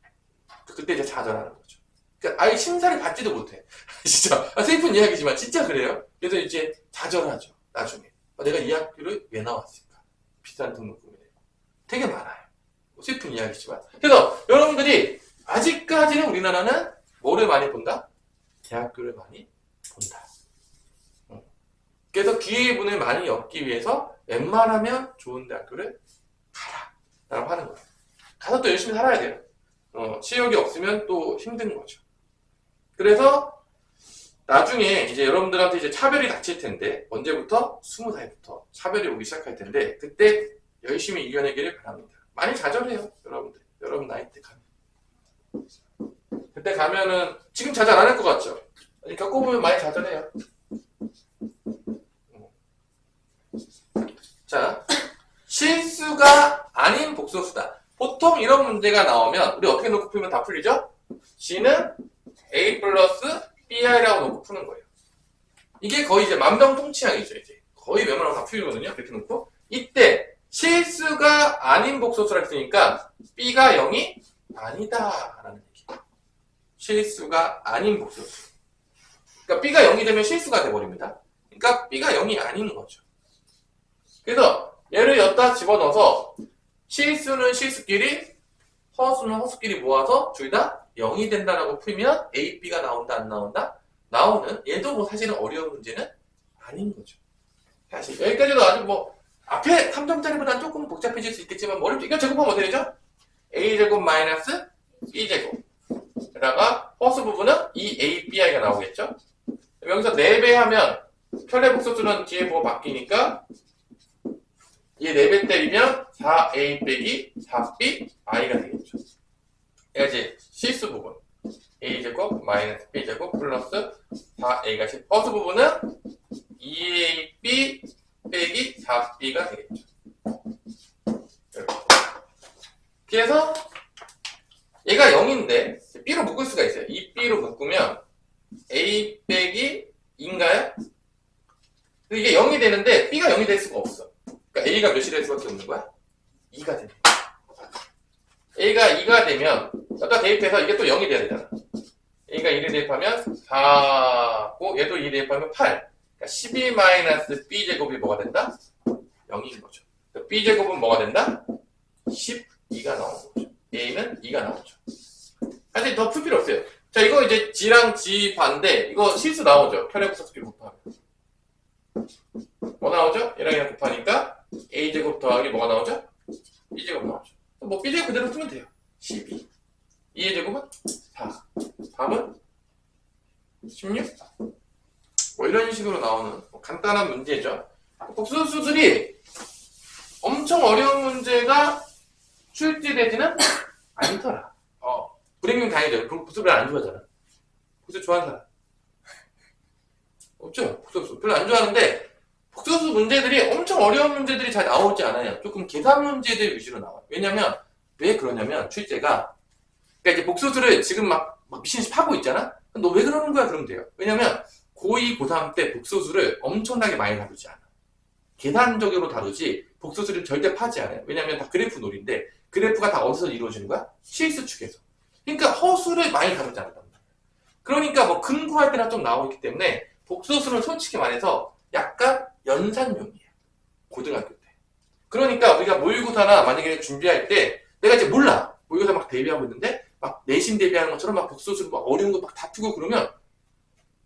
그때 이제 좌절하는 거죠. 그러니까 아예 심사를 받지도 못해. 진짜 슬픈 이야기지만 진짜 그래요. 그래서 이제 좌절하죠. 나중에 내가 이 학교를 왜 나왔을까? 비싼 등록금이 내고 되게 많아요. 슬픈 이야기지만. 그래서 여러분들이 아직까지는 우리나라는 뭐를 많이 본다? 대학교를 많이 본다. 그래서 기회의 문을 많이 엮기 위해서 웬만하면 좋은 대학교를 가라 라고 하는 거예요. 가서 또 열심히 살아야 돼요. 실력이 없으면 또 힘든 거죠. 그래서 나중에 이제 여러분들한테 이제 차별이 닥칠 텐데 언제부터? 20살부터 차별이 오기 시작할 텐데 그때 열심히 이겨내기를 바랍니다. 많이 좌절해요, 여러분들. 여러분 나이 때 가면. 그때 가면은 지금 좌절 안 할 것 같죠? 겪어보면 많이 좌절해요. 자, 실수가 아닌 복소수다. 보통 이런 문제가 나오면 우리 어떻게 놓고 풀면 다 풀리죠? C는 A 플러스 BI라고 놓고 푸는 거예요. 이게 거의 이제 만병통치약이죠. 이제 거의 웬만하면 다 풀리거든요. 이렇게 놓고 이때 실수가 아닌 복소수라 했으니까 B가 0이 아니다라는 얘기예요. 실수가 아닌 복소수. 그러니까 B가 0이 되면 실수가 돼버립니다. 그러니까 B가 0이 아닌 거죠. 그래서 얘를 여기다 집어넣어서 실수는 실수끼리, 허수는 허수끼리 모아서 둘 다 0이 된다라고 풀면 A, B가 나온다, 안 나온다? 나오는, 얘도 뭐 사실은 어려운 문제는 아닌 거죠. 사실 여기까지도 아주 뭐 앞에 3점짜리보다는 조금 복잡해질 수 있겠지만 뭐 이거 제곱하면 어떻게 되죠? A제곱 마이너스 B제곱 게다가 허수 부분은 2ABI가 나오겠죠? 여기서 4배 하면 편례복소수는 뒤에 뭐가 바뀌니까 얘 4배 때리면 4A 빼기 4B I가 되겠죠. 얘가 이제 실수 부분 A제곱 마이너스 B제곱 플러스 4A가 허수 부분은 2AB 빼기 4B가 되겠죠. 이렇게. 그래서 얘가 0인데 B로 묶을 수가 있어요. 이 B로 묶으면 A 빼기 2인가요? 이게 0이 되는데 B가 0이 될 수가 없어. 그러니까 A가 몇이 될 수밖에 없는 거야? 2가 되는 거야. A가 2가 되면 여기다 대입해서 이게 또 0이 돼야 되잖아. A가 2를 대입하면 4고 얘도 2 대입하면 8. 그러니까 12-B제곱이 뭐가 된다? 0인 거죠. 그러니까 B제곱은 뭐가 된다? 12가 나오는 거죠. A는 2가 나오죠. 사실 더 풀 필요 없어요. 자, 이거 이제 G랑 G 반대, 이거 실수 나오죠. 편례복소수끼리 곱하면. 뭐 나오죠? 얘랑 얘랑 곱하니까 A제곱 더하기 뭐가 나오죠? B제곱 나오죠. 뭐 B제곱 그대로 쓰면 돼요. 12. 2의 제곱은 4. 답은 16. 뭐 이런 식으로 나오는 뭐 간단한 문제죠. 복소수들이 엄청 어려운 문제가 출제되지는 않더라. 불행용 다행이죠. 복소를 안 좋아하잖아. 복소 좋아하는 사람 없죠? 복소수 별로 안 좋아하는데 복소수 문제들이 엄청 어려운 문제들이 잘 나오지 않아요. 조금 계산 문제들 위주로 나와요. 왜냐면 왜 그러냐면 출제가 그러니까 이제 복소수를 지금 막 막 미친듯이 파고 있잖아? 너 왜 그러는 거야? 그러면 돼요. 왜냐면 고2, 고3 때 복소수를 엄청나게 많이 다루지 않아. 계산적으로 다루지 복소수를 절대 파지 않아요. 왜냐면 다 그래프 놀인데 그래프가 다 어디서 이루어지는 거야? 실수축에서. 그러니까 허수를 많이 다루지 않는단 말이야. 그러니까 뭐 근구할 때나 좀 나오기 때문에 복소수는 솔직히 말해서 약간 연산용이에요. 고등학교 때. 그러니까 우리가 모의고사나 만약에 준비할 때 내가 이제 몰라. 모의고사 막 대비하고 있는데 막 내신 대비하는 것처럼 막 복소수를 막 어려운 거 막 다 풀고 그러면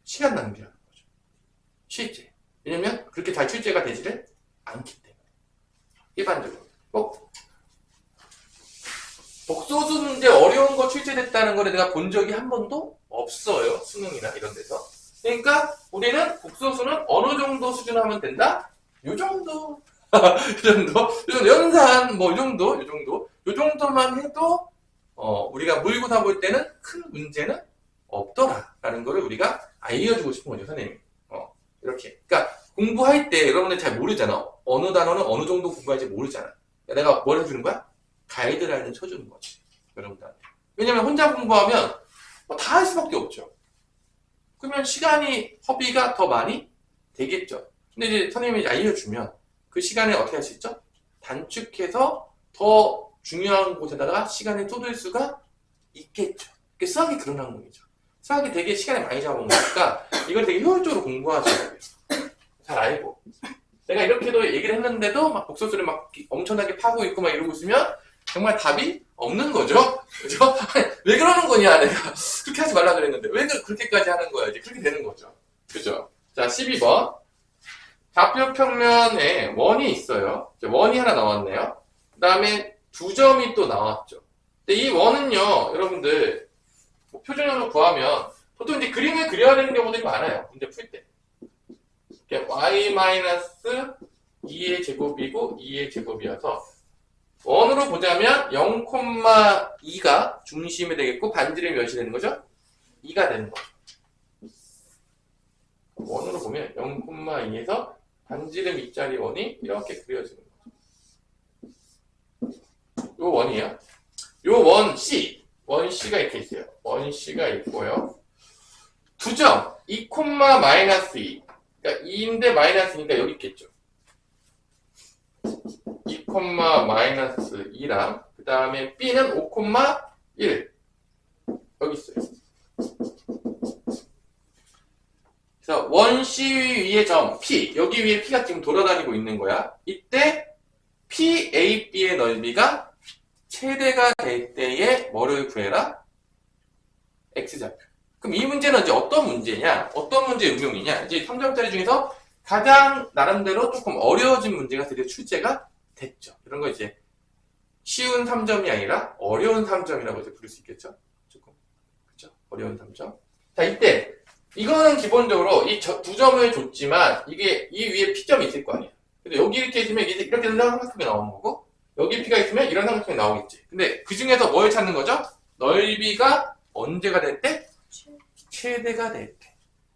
시간 낭비하는 거죠. 실제. 왜냐면 그렇게 잘 출제가 되지를 않기 때문에. 일반적으로. 복소수 문제 어려운 거 출제됐다는 거를 내가 본 적이 한 번도 없어요. 수능이나 이런 데서. 그러니까 우리는 복소수는 어느 정도 수준 하면 된다? 요 정도. 이 정도? 연산, 뭐, 요 정도만 해도, 우리가 모의고사 볼 때는 큰 문제는 없더라. 라는 거를 우리가 알려주고 싶은 거죠, 선생님이. 이렇게. 그러니까 공부할 때 여러분들 잘 모르잖아. 어느 단어는 어느 정도 공부할지 모르잖아. 내가 뭘 해주는 거야? 가이드라인을 쳐주는 거지. 여러분들한테. 왜냐면 혼자 공부하면 다 할 수밖에 없죠. 그러면 시간이 허비가 더 많이 되겠죠. 근데 이제 선생님이 알려주면 그 시간에 어떻게 할 수 있죠? 단축해서 더 중요한 곳에다가 시간을 쏟을 수가 있겠죠. 수학이 그런 학문이죠. 수학이 되게 시간을 많이 잡아먹으니까 이걸 되게 효율적으로 공부하셔야 돼요. 잘 알고. 내가 이렇게도 얘기를 했는데도 막 복소수를 막 엄청나게 파고 있고 막 이러고 있으면 정말 답이 없는 거죠? 그죠? 왜 그러는 거냐, 내가. 그렇게 하지 말라 그랬는데. 왜 그렇게까지 하는 거야? 이제 그렇게 되는 거죠. 그죠? 자, 12번. 좌표 평면에 원이 있어요. 원이 하나 나왔네요. 그 다음에 두 점이 또 나왔죠. 근데 이 원은요, 여러분들, 뭐 표준형으로 구하면, 보통 이제 그림을 그려야 되는 경우들이 많아요. 문제 풀 때. y-2의 제곱이고 2의 제곱이어서, 원으로 보자면 0,2가 중심이 되겠고 반지름이 몇이 되는 거죠? 2가 되는 거죠. 원으로 보면 0,2에서 반지름 2짜리 원이 이렇게 그려지는 거죠. 요 원이에요. 요 원 C, 원 C가 이렇게 있어요. 원 C가 있고요. 두 점 2, -2. 그러니까 2인데 마이너스니까 여기 있겠죠. 2, -2랑 그 다음에 B는 5,1 여기 있어요. 그래서 원 C 위의 점 P, 여기 위에 P가 지금 돌아다니고 있는 거야. 이때 PAB의 넓이가 최대가 될 때에 뭐를 구해라? X좌표. 그럼 이 문제는 이제 어떤 문제냐? 어떤 문제의 응용이냐? 이제 3점짜리 중에서 가장 나름대로 조금 어려워진 문제가 드디어 출제가 됐죠. 이런 거 이제 쉬운 3점이 아니라 어려운 3점이라고 이제 부를 수 있겠죠. 조금. 그렇죠? 어려운 3점. 자, 이때 이거는 기본적으로 이 두 점을 줬지만 이게 이 위에 P점이 있을 거 아니에요. 근데 여기 이렇게 있으면 이렇게 삼각형이 나오는 거고 여기 P가 있으면 이런 삼각형이 나오겠지. 근데 그 중에서 뭘 찾는 거죠? 넓이가 언제가 될 때? 최대가 될 때.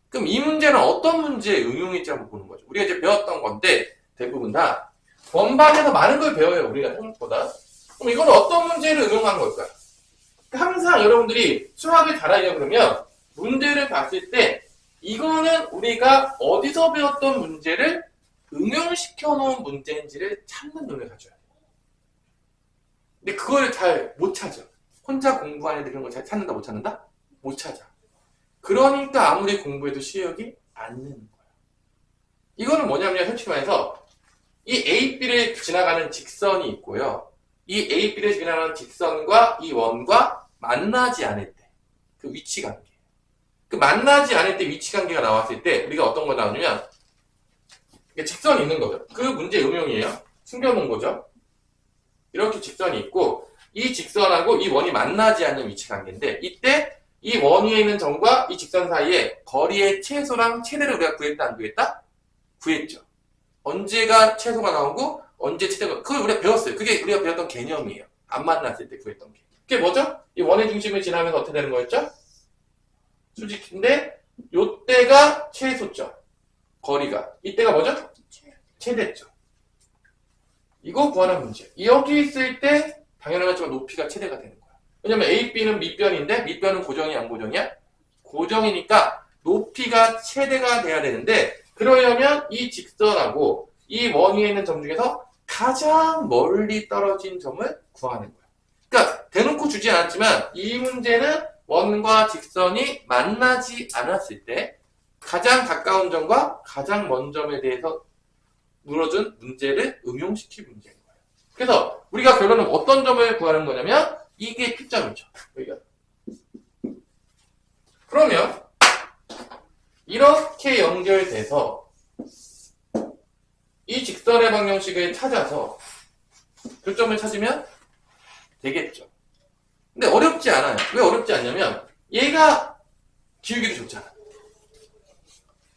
그럼 이 문제는 어떤 문제에 응용일지 한번 보는 거죠. 우리가 이제 배웠던 건데 대부분 다 원반에서 많은 걸 배워요. 우리가 생각보다. 그럼 이건 어떤 문제를 응용한 걸까요? 항상 여러분들이 수학을 잘하려고 그러면 문제를 봤을 때 이거는 우리가 어디서 배웠던 문제를 응용시켜 놓은 문제인지를 찾는 눈을 가져야 돼요. 근데 그걸 잘 못 찾아. 혼자 공부하는 애들 그런 걸 잘 찾는다 못 찾는다? 못 찾아. 그러니까 아무리 공부해도 실력이 안 느는 거야. 이거는 뭐냐면 솔직히 말해서 이 AB를 지나가는 직선이 있고요. 이 AB를 지나가는 직선과 이 원과 만나지 않을 때 그 위치 관계. 그 만나지 않을 때 위치 관계가 나왔을 때 우리가 어떤 거 나오냐면 직선이 있는 거죠. 그 문제 응용이에요. 숨겨놓은 거죠. 이렇게 직선이 있고 이 직선하고 이 원이 만나지 않는 위치 관계인데 이때 이 원 위에 있는 점과 이 직선 사이에 거리의 최소랑 최대를 우리가 구했다 안 구했다? 구했죠. 언제가 최소가 나오고 언제 최대가 그걸 우리가 배웠어요. 그게 우리가 배웠던 개념이에요. 안 만났을 때 구했던 게. 그게 뭐죠? 이 원의 중심을 지나면서 어떻게 되는 거였죠? 수직인데 요때가 최소죠. 거리가. 이때가 뭐죠? 최대죠. 이거 구하는 문제. 여기 있을 때 당연하겠지만 높이가 최대가 되는 거야. 왜냐면 A, B는 밑변인데 밑변은 고정이 안 고정이야? 고정이니까 높이가 최대가 돼야 되는데 그러려면 이 직선하고 이 원 위에 있는 점 중에서 가장 멀리 떨어진 점을 구하는 거야. 그러니까 대놓고 주지 않았지만 이 문제는 원과 직선이 만나지 않았을 때 가장 가까운 점과 가장 먼 점에 대해서 물어준 문제를 응용시킬 문제인 거예요. 그래서 우리가 결론은 어떤 점을 구하는 거냐면 이게 P점이죠. 여기가. 그러면 이렇게 연결돼서 이 직선의 방정식을 찾아서 교점을 찾으면 되겠죠. 근데 어렵지 않아요. 왜 어렵지 않냐면 얘가 기울기도 좋잖아.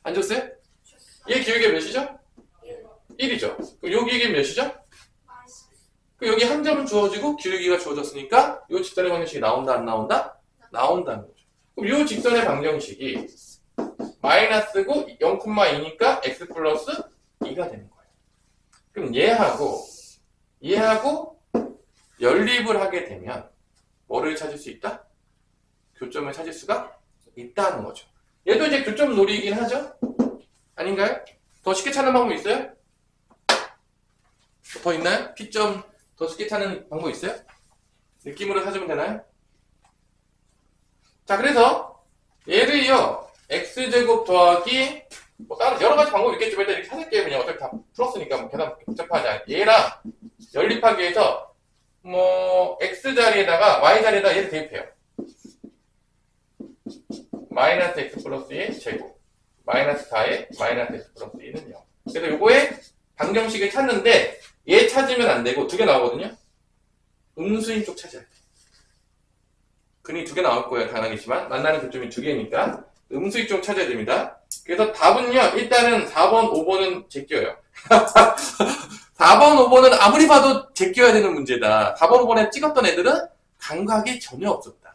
안 좋았어요? 얘 기울기 몇이죠? 1이죠. 그럼 요 기울기 몇이죠? 그럼 여기 한 점은 주어지고 기울기가 주어졌으니까 요 직선의 방정식이 나온다 안 나온다? 나온다는 거죠. 그럼 요 직선의 방정식이 마이너스고 0,2니까 x 플러스 2가 되는 거예요. 그럼 얘하고 연립을 하게 되면 뭐를 찾을 수 있다? 교점을 찾을 수가 있다는 거죠. 얘도 이제 교점 놀이이긴 하죠? 아닌가요? 더 쉽게 찾는 방법 있어요? 더 있나요? P점 더 쉽게 찾는 방법 있어요? 느낌으로 찾으면 되나요? 자, 그래서 얘를요 x제곱 더하기 뭐 다른 여러 가지 방법이 있겠지만 일단 이렇게 찾을게요. 그냥 어차피 다 풀었으니까 뭐 계산 복잡하지 않게 얘랑 연립하기 위해서 뭐 x 자리에다가 y 자리에다가 얘를 대입해요. 마이너스 x 플러스 2의 제곱 마이너스 4의 마이너스 x 플러스 2는 0. 그래서 요거의 방정식을 찾는데 얘 찾으면 안 되고 두 개 나오거든요. 음수인 쪽 찾아야 돼. 근이 두 개 나올 거예요. 당연하겠지만 만나는 교점이 두 개니까 음수인 쪽 찾아야 됩니다. 그래서 답은요. 일단은 4번, 5번은 제껴요. 4번, 5번은 아무리 봐도 제껴야 되는 문제다. 4번, 5번에 찍었던 애들은 감각이 전혀 없었다.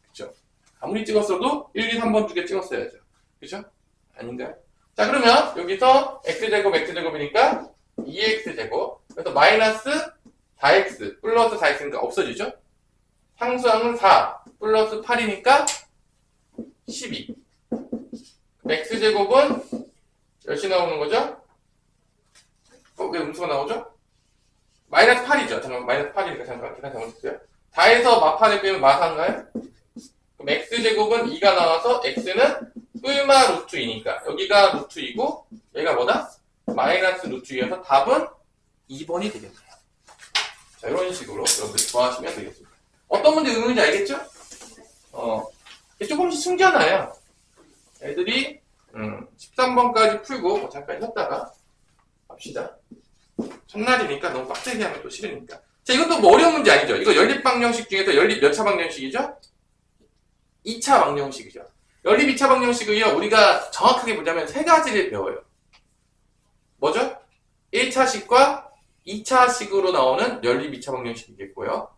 그죠? 아무리 찍었어도 1, 2, 3번 두 개 찍었어야죠. 그죠? 아닌가요? 자, 그러면 여기서 x제곱이니까 2x제곱. 그래서 마이너스 4x 플러스 4x니까 없어지죠? 상수항은 4 플러스 8이니까 12. x제곱은 몇이 나오는 거죠? 왜 음수가 나오죠? 마이너스 8이죠. 잠깐만, 마이너스 8이니까 잠깐 계산 잘못했어요. 4에서 마파를 빼면 마사인가요? 그럼 x제곱은 2가 나와서 x는 뿔마 루트 2니까 여기가 루트 2고 얘가 뭐다? 마이너스 루트 2여서 답은 2번이 되겠네요. 자, 이런 식으로 여러분들이 좋아하시면 되겠습니다. 어떤 문제 의문인지 알겠죠? 조금씩 숨겨놔요. 애들이 13번까지 풀고 뭐 잠깐 쉬었다가 합시다. 첫날이니까 너무 빡세게 하면 또 싫으니까. 자, 이것도 뭐 어려운 문제 아니죠? 이거 연립 방정식 중에서 연립 몇 차 방정식이죠? 2차 방정식이죠. 연립 2차 방정식을요, 우리가 정확하게 보자면 세 가지를 배워요. 뭐죠? 1차식과 2차식으로 나오는 연립 2차 방정식이겠고요.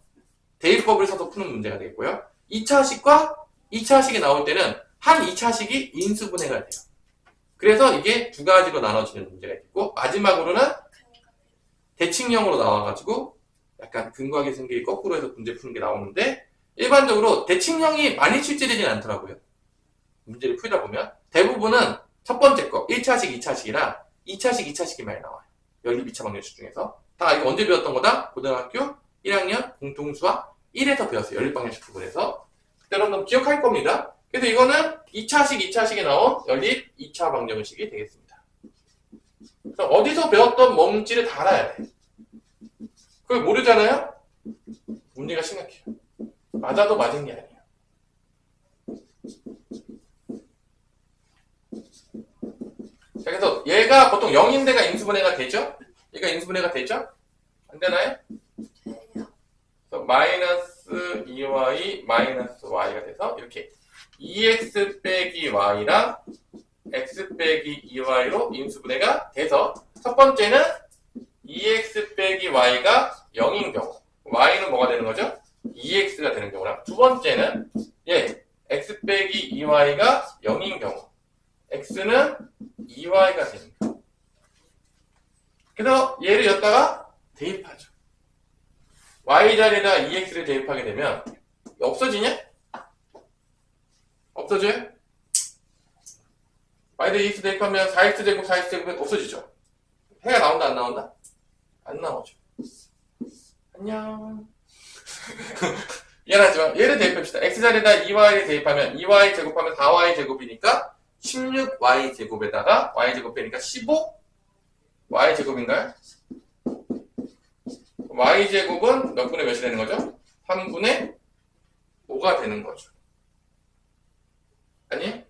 대입법을 써서 푸는 문제가 되겠고요. 2차식과 2차식이 나올 때는 한 2차식이 인수분해가 돼요. 그래서 이게 두 가지로 나눠지는 문제가 있고 마지막으로는 대칭형으로 나와가지고 약간 근과 계승끼리 거꾸로 해서 문제 푸는 게 나오는데 일반적으로 대칭형이 많이 출제되진 않더라고요. 문제를 풀다 보면 대부분은 첫 번째 거 1차식, 2차식이라 2차식, 2차식이 많이 나와요. 연립 2차 방정식 중에서 다 이거 언제 배웠던 거다? 고등학교 1학년 공통수학 1에서 배웠어요. 연립 방정식 부분에서. 그때 여러분 기억할 겁니다. 그래서 이거는 2차식, 2차식에 나온 연립 2차 방정식이 되겠습니다. 그래서 어디서 배웠던 뭔지를 다 알아야 돼. 그걸 모르잖아요? 문제가 심각해요. 맞아도 맞은 게 아니에요. 자, 그래서 얘가 보통 0인데가 인수분해가 되죠? 얘가 인수분해가 되죠? 안 되나요? 그래서 마이너스 2y 마이너스 y가 돼서 이렇게 2x 빼기 y랑 x 빼기 2y로 인수분해가 돼서 첫 번째는 2x 빼기 y가 0인 경우 y는 뭐가 되는 거죠? 2x가 되는 경우랑 두 번째는 x 빼기 2y가 0인 경우 x는 2y가 되는 경우. 그래서 얘를 여기다가 대입하죠. y 자리에다 2x를 대입하게 되면 없어지냐? 없어져요? y대 2x 대입하면 4x 제곱 4x 제곱은 없어지죠? 해가 나온다 안 나온다? 안 나오죠. 안녕. 미안하지만 얘를 대입합시다. x자리에다 2y를 대입하면 2y 제곱하면 4y 제곱이니까 16y 제곱에다가 y 제곱 빼니까 15y 제곱인가요? y 제곱은 몇 분의 몇이 되는 거죠? 3분의 5가 되는 거죠. 아니?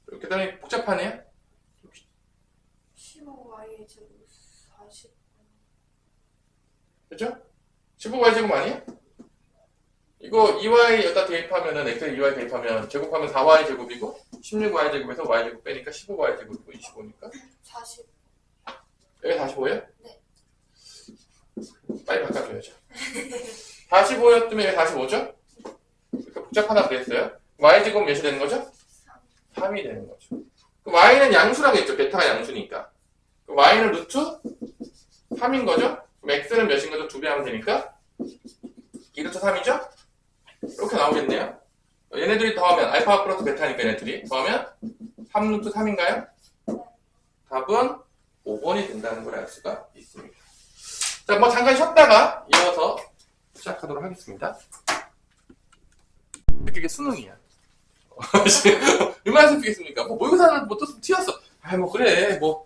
이렇게 되면 복잡하네요? 15y 제곱 40. 그죠? 15y 제곱 아니에요? 이거 2y 여기다 대입하면은 x에 2y 대입하면 제곱하면 4y 제곱이고 16y 제곱에서 y 제곱 빼니까 15y 제곱이고 25니까 40. 여기 45예요? 네. 빨리 바꿔줘야죠. 45였으면 여기 45죠? 그러니까 복잡하다 그랬어요. y 제곱 몇이 되는 거죠? 3이 되는 거죠. 그 y는 양수라겠죠. 베타가 양수니까. 그 y는 루트 3인 거죠? 그럼 x는 몇인 거죠? 2배 하면 되니까 2루트 3이죠? 이렇게 나오겠네요. 얘네들이 더하면 알파 플러스 베타니까 얘네들이 더하면 3루트 3인가요? 답은 5번이 된다는 걸 알 수가 있습니다. 자, 뭐 잠깐 쉬었다가 이어서 시작하도록 하겠습니다. 그게 수능이야. 얼마나 슬프겠습니까? 뭐 모의고사는 뭐 또 튀었어. 아, 뭐 그래. 뭐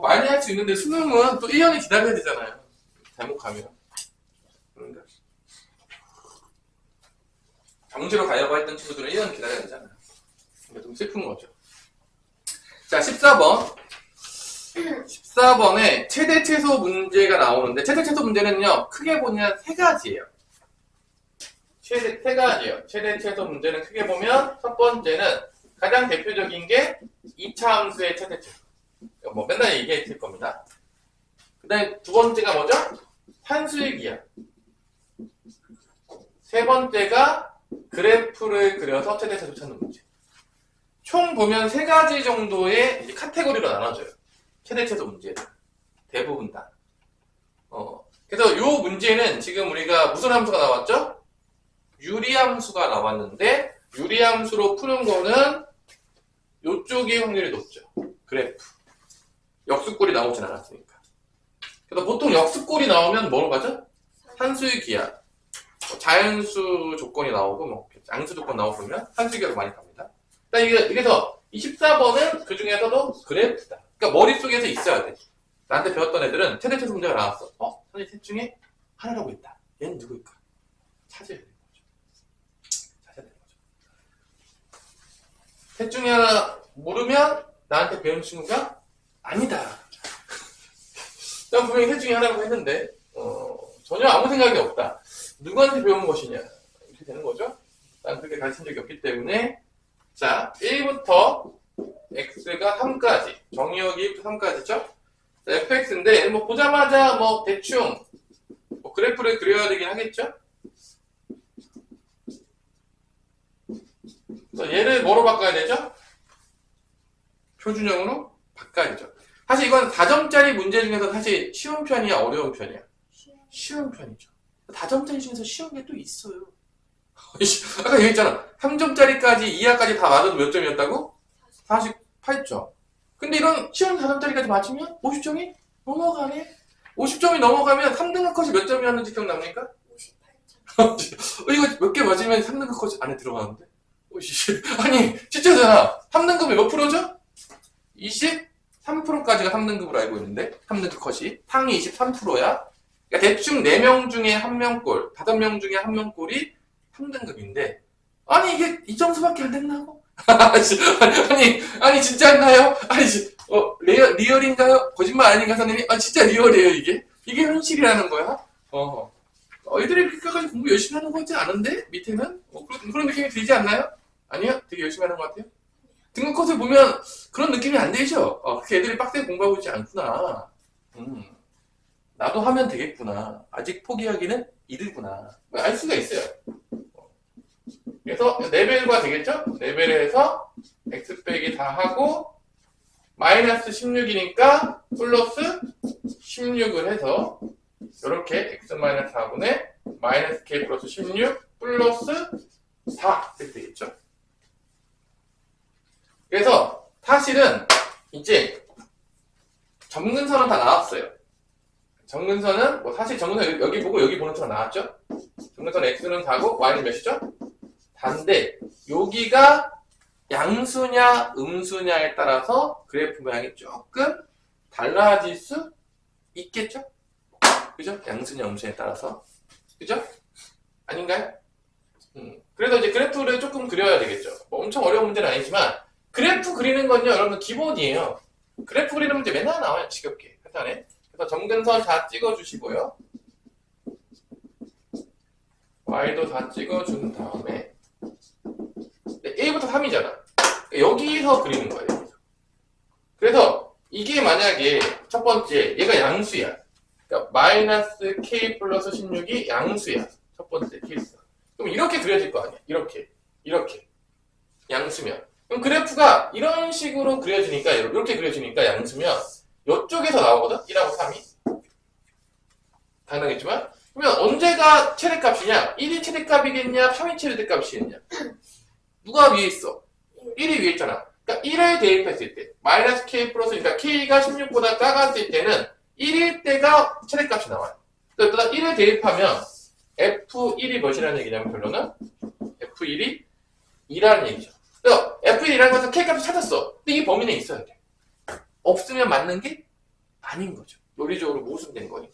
많이 할 수 있는데 수능은 또 1년이 기다려야 되잖아요. 잘못 가면. 그런가? 정시로 가려고 했던 친구들은 1년 기다려야 되잖아요. 근데 좀 슬픈 거죠. 자, 14번. 14번에 최대 최소 문제가 나오는데, 최대 최소 문제는요, 크게 보면 세 가지예요. 세 가지예요. 최대 최소 문제는 크게 보면, 첫 번째는 가장 대표적인 게 2차 함수의 최대 최소. 뭐 맨날 얘기했을 겁니다. 그 다음에 두 번째가 뭐죠? 산수의 기하. 세 번째가 그래프를 그려서 최대 최소 찾는 문제. 총 보면 세 가지 정도의 이제 카테고리로 나눠져요. 최대 최소 문제는 대부분 다. 그래서 이 문제는 지금 우리가 무슨 함수가 나왔죠? 유리함수가 나왔는데 유리함수로 푸는 거는 이쪽이 확률이 높죠. 그래프. 역수꼴이 나오진 않았으니까. 그래서 보통 역수꼴이 나오면 뭐로 가죠? 산수의 기하. 자연수 조건이 나오고 뭐 양수 조건 나오고 그러면 산수의 기하로 많이 갑니다. 그래서 24번은 그 중에서도 그래프다. 그러니까 머릿속에서 있어야 돼. 나한테 배웠던 애들은 최대 최소 문제가 나왔어. 선생님 셋 중에 하나라고 있다. 얘는 누구일까? 찾아야 되는 거죠. 찾아야 되는 거죠. 셋 중에 하나 모르면 나한테 배운 친구가 아니다. 난 분명히 셋 중에 하나라고 했는데 전혀 아무 생각이 없다. 누구한테 배운 것이냐. 이렇게 되는 거죠. 난 그렇게 가르친 적이 없기 때문에 자, 1부터 x가 3까지 정의역이 1부터 3까지죠. fx인데 뭐 보자마자 뭐 대충 뭐 그래프를 그려야 되긴 하겠죠. 그래서 얘를 뭐로 바꿔야 되죠? 표준형으로 바꿔야죠. 사실 이건 4점짜리 문제 중에서 사실 쉬운 편이야, 어려운 편이야? 쉬운 편이죠. 4점짜리 중에서 쉬운 게 또 있어요. 아까 얘기했잖아. 3점짜리까지 이하까지 다 맞아도 몇 점이었다고? 48점. 근데 이런 쉬운 4점짜리까지 맞추면 50점이 넘어가네. 50점이 넘어가면 3등급 컷이 몇 점이었는지 기억납니까? 58점. 이거 몇 개 맞으면 3등급 컷이 안에 들어가는데? 아니 진짜잖아. 3등급이 몇 프로죠? 23%까지가 3등급으로 알고 있는데 3등급 컷이 상위 23%야. 그러니까 대충 4명 중에 1명 꼴, 5명 중에 1명 꼴이 3등급인데 아니 이게 이 점수밖에 안 된다고? 아니 진짜인가요? 아니 리얼인가요? 거짓말 아닌가 선생님? 진짜 리얼이에요 이게? 이게 현실이라는 거야? 애들이 그렇게까지 공부 열심히 하는 거 같지 않은데? 밑에는? 그런 느낌이 들지 않나요? 아니요? 되게 열심히 하는 것 같아요? 등급 컷을 보면 그런 느낌이 안 들죠? 그렇게 애들이 빡세게 공부하고 있지 않구나. 나도 하면 되겠구나. 아직 포기하기는 이르구나. 알 수가 있어요. 그래서 레벨과 되겠죠? 레벨에서 x 빼기 다 하고 마이너스 16이니까 플러스 16을 해서 이렇게 x 마이너스 4분의 마이너스 k 플러스 16 플러스 4 이렇게 되겠죠. 그래서 사실은 이제 점근선은 다 나왔어요. 점근선은 뭐 사실 점근선 여기 보고 여기 보는 처럼 나왔죠. 점근선 x는 4고 y는 몇이죠? 다인데 여기가 양수냐 음수냐에 따라서 그래프 모양이 조금 달라질 수 있겠죠? 그죠? 양수냐 음수냐에 따라서 그죠? 아닌가요? 그래서 이제 그래프를 조금 그려야 되겠죠. 뭐 엄청 어려운 문제는 아니지만 그래프 그리는 건요 여러분 기본이에요. 그래프 그리는 문제 맨날 나와요. 지겹게 하단에. 그래서 점근선 다 찍어주시고요. y도 다 찍어준 다음에 a부터 3이잖아. 여기서 그리는 거예요. 그래서 이게 만약에 첫 번째 얘가 양수야. 그러니까 마이너스 k 플러스 16이 양수야. 첫 번째 케이스. 그럼 이렇게 그려질 거 아니야. 이렇게 양수면. 그럼 그래프가 이런 식으로 그려지니까 이렇게 그려지니까 양수면 이쪽에서 나오거든. 1하고 3이. 당연하겠지만 그러면 언제가 최대값이냐? 1이 최대값이겠냐? 3이 최대값이겠냐? 누가 위에 있어? 1이 위에 있잖아. 그러니까 1을 대입했을 때 마이너스 k 플러스 그러니까 k가 16보다 작았을 때는 1일 때가 최대값이 나와요. 그러니까 1을 대입하면 F1이 몇이라는 얘기냐면 결론은 F1이 2라는 얘기죠. 그래서 F1이라는 것은 K값을 찾았어. 근데 이 범위 내에 있어야 돼. 없으면 맞는 게 아닌 거죠. 논리적으로 모순된 거니까.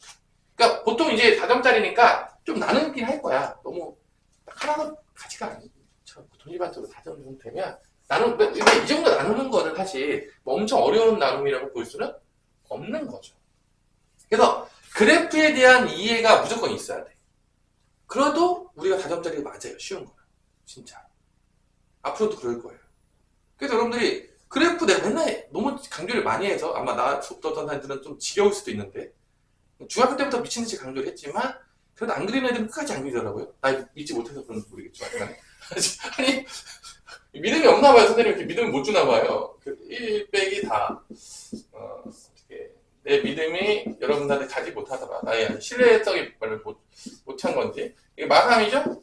그러니까 보통 이제 4점짜리니까 좀 나누긴 할 거야. 너무 하나도 가치가 아니고 돈일반적으로 4점 정도 되면 근데 이 정도 나누는 거는 사실 뭐 엄청 어려운 나눔이라고 볼 수는 없는 거죠. 그래서 그래프에 대한 이해가 무조건 있어야 돼. 그래도 우리가 4점짜리가 맞아요. 쉬운 거는. 진짜. 앞으로도 그럴 거예요. 그래서 여러분들이 그래프 내가 맨날 너무 강조를 많이 해서 아마 나 수업 듣던 사람들은 좀 지겨울 수도 있는데 중학교 때부터 미친듯이 강조를 했지만 그래도 안 그리는 애들은 끝까지 안 그리더라고요. 나 믿지 못해서 그런지 모르겠지만 아니 믿음이 없나 봐요. 선생님이 이렇게 믿음을 못 주나 봐요. 1 빼기 다 어떻게 내 믿음이 여러분들한테 가지 못하더라. 나의 신뢰성이 말을 못한 건지 이게 마삼이죠?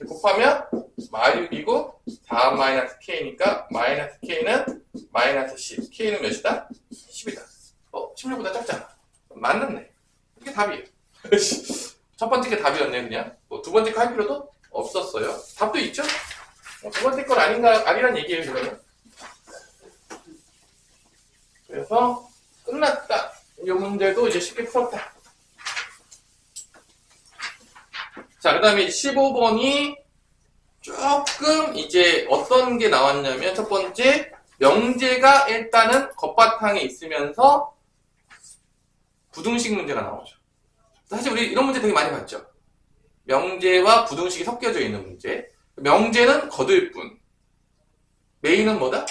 곱하면 마6이고 4 마이너스 k니까 마이너스 k는 마이너스 10 k는 몇이다? 10이다 16보다 작잖아. 맞는데 이게 답이에요. 첫 번째 게 답이었네. 그냥 뭐 두 번째 거 할 필요도 없었어요. 답도 있죠? 두 번째 건 아니란 얘기예요. 그러면 그래서 끝났다. 이 문제도 이제 쉽게 풀었다. 자, 그 다음에 15번이 조금 이제 어떤 게 나왔냐면 첫 번째 명제가 일단은 겉바탕에 있으면서 부등식 문제가 나오죠. 사실 우리 이런 문제 되게 많이 봤죠. 명제와 부등식이 섞여져 있는 문제. 명제는 거들 뿐. 메인은 뭐다?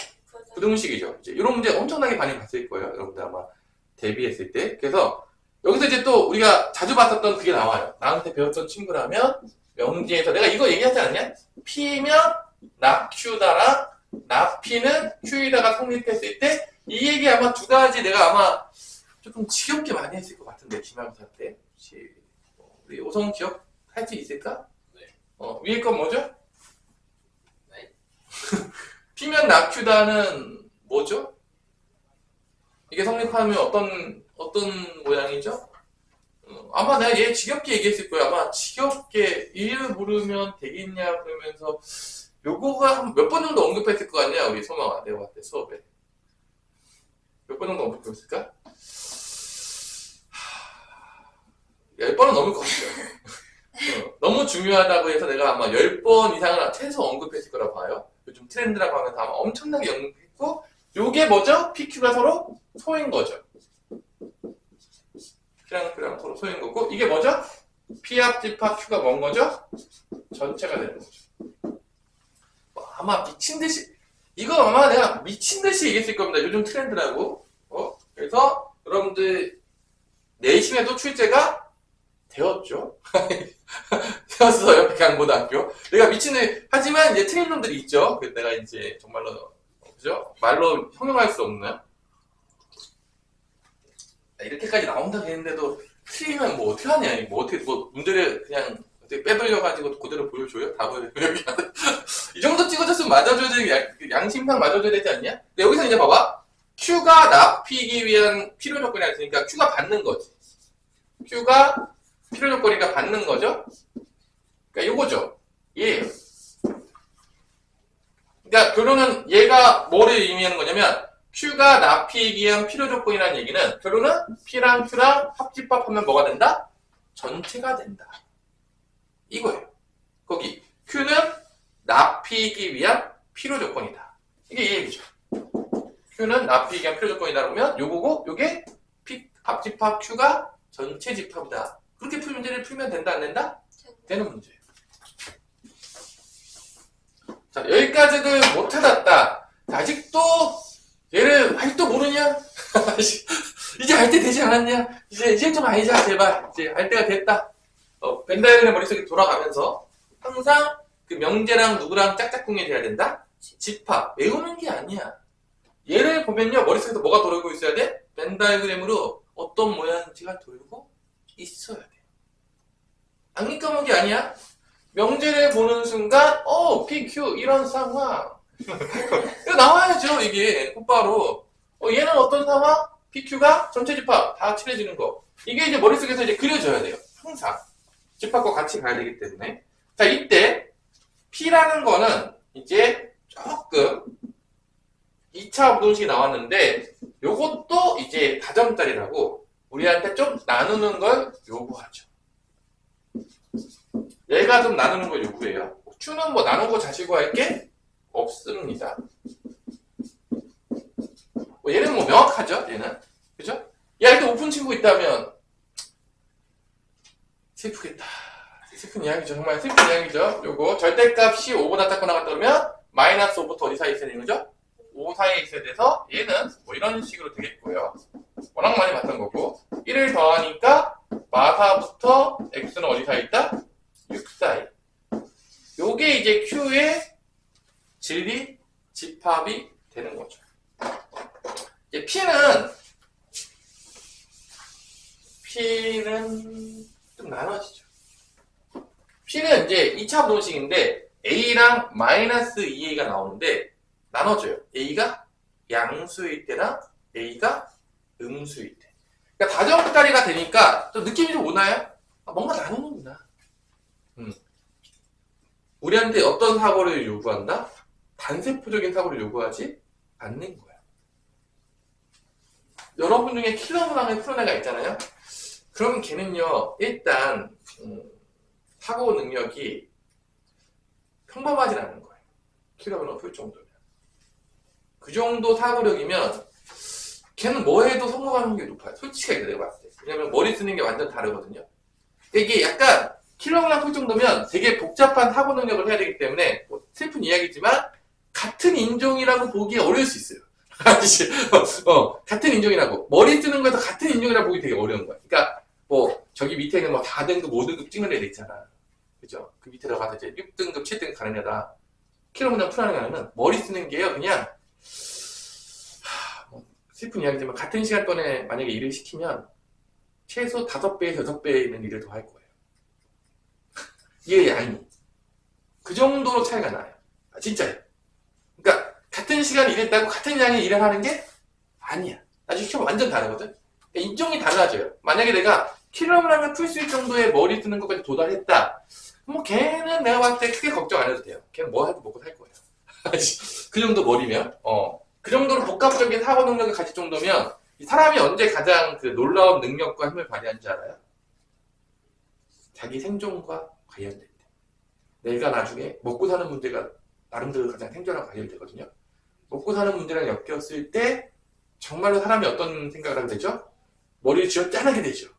부등식이죠. 이제 이런 문제 엄청나게 많이 봤을 거예요. 여러분들 아마 대비했을 때. 그래서 여기서 이제 또 우리가 자주 봤었던 그게 나와요. 나한테 배웠던 친구라면 명제에서 내가 이거 얘기하지 않았냐? P면 낙Q다랑 낙P는 Q이다가 성립했을 때 이 얘기 아마 두 가지 내가 아마 조금 지겹게 많이 했을 것 같은데 기말고사 때. 혹시 우리 오성 기억할 수 있을까? 네. 위에 건 뭐죠? 네. P면 낙Q다는 뭐죠? 이게 성립하면 어떤 모양이죠? 아마 내가 얘 지겹게 얘기했을 거야. 아마 지겹게 이를 모르면 되겠냐 그러면서 요거가 몇 번 정도 언급했을 거 같냐 우리 소망아. 내가 봤을 때 수업에 몇 번 정도 언급했을까? 10번은 넘을 것 같아요. 너무 중요하다고 해서 내가 아마 10번 이상을 최소 언급했을 거라고 봐요. 요즘 트렌드라고 하면서 아마 엄청나게 언급했고 요게 뭐죠? PQ가 서로 소인 거죠. P랑 서로 소인 거고 이게 뭐죠? P 합 G 합 Q가 뭔 거죠? 전체가 되는 거죠. 아마 미친듯이 이거 아마 내가 미친듯이 얘기했을 겁니다. 요즘 트렌드라고. 그래서 여러분들 내신에도 출제가 되었죠. 되었어요. 백양고등학교. 내가 미친듯이 하지만 이제 틀린 놈들이 있죠. 그래서 내가 이제 정말로 그죠? 말로 형용할 수 없는 이렇게까지 나온다고 했는데도 틀리면 뭐 어떻게 하냐. 뭐 어떻게 뭐 문제를 그냥 어떻게 빼돌려가지고 그대로 보여줘요? 다 보여요. 여기 이 정도 찍어줬으면 맞아줘야 되지, 양심상 맞아줘야 되지 않냐? 근데 여기서 이제 봐봐. Q가 납히기 위한 필요 조건이 있으니까 Q가 받는 거지. Q가 필요 조건이니까 받는 거죠? 그러니까 요거죠. 얘예요. 그러니까 결론은 얘가 뭐를 의미하는 거냐면 Q가 납히기 위한 필요 조건이라는 얘기는 결론은 P랑 Q랑 합집합하면 뭐가 된다? 전체가 된다. 이거예요. 거기 Q는 납히기 위한 필요 조건이다. 이게 이 얘기죠. Q는 납히기 위한 필요 조건이다 그러면 요거고 요게 P 합집합 Q가 전체 집합이다. 그렇게 문제를 풀면 된다 안 된다? 되는 문제예요. 자, 여기까지도 못 찾았다. 아직도 얘를 아직도 모르냐? 이제 알 때 되지 않았냐? 이제 좀 알자 제발. 이제 알 때가 됐다. 벤다이어그램 머릿속에 돌아가면서 항상 그 명제랑 누구랑 짝짝꿍이 돼야 된다? 집합. 외우는 게 아니야. 얘를 보면요 머릿속에서 뭐가 돌고 있어야 돼? 벤다이어그램으로 어떤 모양인지가 돌고 있어야 돼. 악리 까먹이 아니야? 명제를 보는 순간 PQ 이런 상황 이거 나와야죠. 이게 곧바로 얘는 어떤 상황? PQ가 전체 집합 다 칠해지는 거. 이게 이제 머릿속에서 이제 그려져야 돼요. 항상 집합과 같이 가야 되기 때문에. 자, 이때 P라는 거는 이제 조금 2차 부동식이 나왔는데 요것도 이제 다점짜리라고 우리한테 좀 나누는 걸 요구하죠. 얘가 좀 나누는 걸 요구해요. Q는 뭐 나누고 자시고 할 게 없습니다. 얘는 뭐 명확하죠? 얘는. 그죠? 얘한테 오픈 친구 있다면 슬프겠다. 슬픈 이야기죠. 정말 슬픈 이야기죠. 요거 절대값이 5보다 작고 나갔다 그러면 마이너스 5부터 어디 사이에 있어야 되는 거죠? 5 사이에 있어야 돼서 얘는 뭐 이런 식으로 되겠고요. 워낙 많이 봤던 거고 1을 더하니까 마사부터 x는 어디 사이에 있다? 6 사이. 요게 이제 Q의 진리 집합이 되는 거죠. 이제 P는 좀 나눠지죠. P는 이제 2차 부동식인데 A랑 마이너스 2A가 나오는데 나눠져요. A가 양수일 때랑 A가 음수일 때. 그러니까 다정짜리가 되니까 좀 느낌이 좀 오나요? 뭔가 나누는구나. 우리한테 어떤 사고를 요구한다? 단세포적인 사고를 요구하지 않는 거야. 여러분 중에 킬러 문항을 푸는 애가 있잖아요. 그러면 걔는요 일단 사고 능력이 평범하진 않은 거예요. 킬러 문항 풀 정도면. 그 정도 사고력이면 걔는 뭐 해도 성공하는 게 높아요. 솔직하게 내가 봤을 때. 왜냐면 머리 쓰는 게 완전 다르거든요. 이게 약간 킬러문항 풀 정도면 되게 복잡한 사고 능력을 해야 되기 때문에 뭐 슬픈 이야기지만 같은 인종이라고 보기 어려울 수 있어요. 같은 인종이라고 머리 쓰는 거에서 같은 인종이라고 보기 되게 어려운 거야. 그러니까 뭐 저기 밑에는 뭐 4등급, 5등급 찍는 애들 있잖아. 그죠? 그 밑에 들어가서 이제 6등급, 7등급 가는 애다. 킬러문항 풀하는 애는 머리 쓰는 게요 그냥 뭐 슬픈 이야기지만 같은 시간 동안에 만약에 일을 시키면 최소 5배에서 6배에 있는 일을 더 할 거예요. 얘의 양이. 그 정도로 차이가 나요. 진짜요. 그러니까 같은 시간 일했다고 같은 양의 일을 하는 게 아니야. 나중에 시험 완전 다르거든. 그러니까 인종이 달라져요. 만약에 내가 킬러문항을 풀 수 있을 정도의 머리 쓰는 것까지 도달했다. 뭐 걔는 내가 봤을 때 크게 걱정 안 해도 돼요. 걔는 뭐 해도 먹고 살 거예요. 그 정도 머리면. 그 정도로 복합적인 사고 능력을 가질 정도면 이 사람이 언제 가장 그 놀라운 능력과 힘을 발휘하는지 알아요? 자기 생존과 관련될 때. 내가 나중에 먹고 사는 문제가 나름대로 가장 생존과 관련되거든요. 먹고 사는 문제랑 엮였을 때 정말로 사람이 어떤 생각을 하게 되죠? 머리를 쥐어 짜내게 되죠.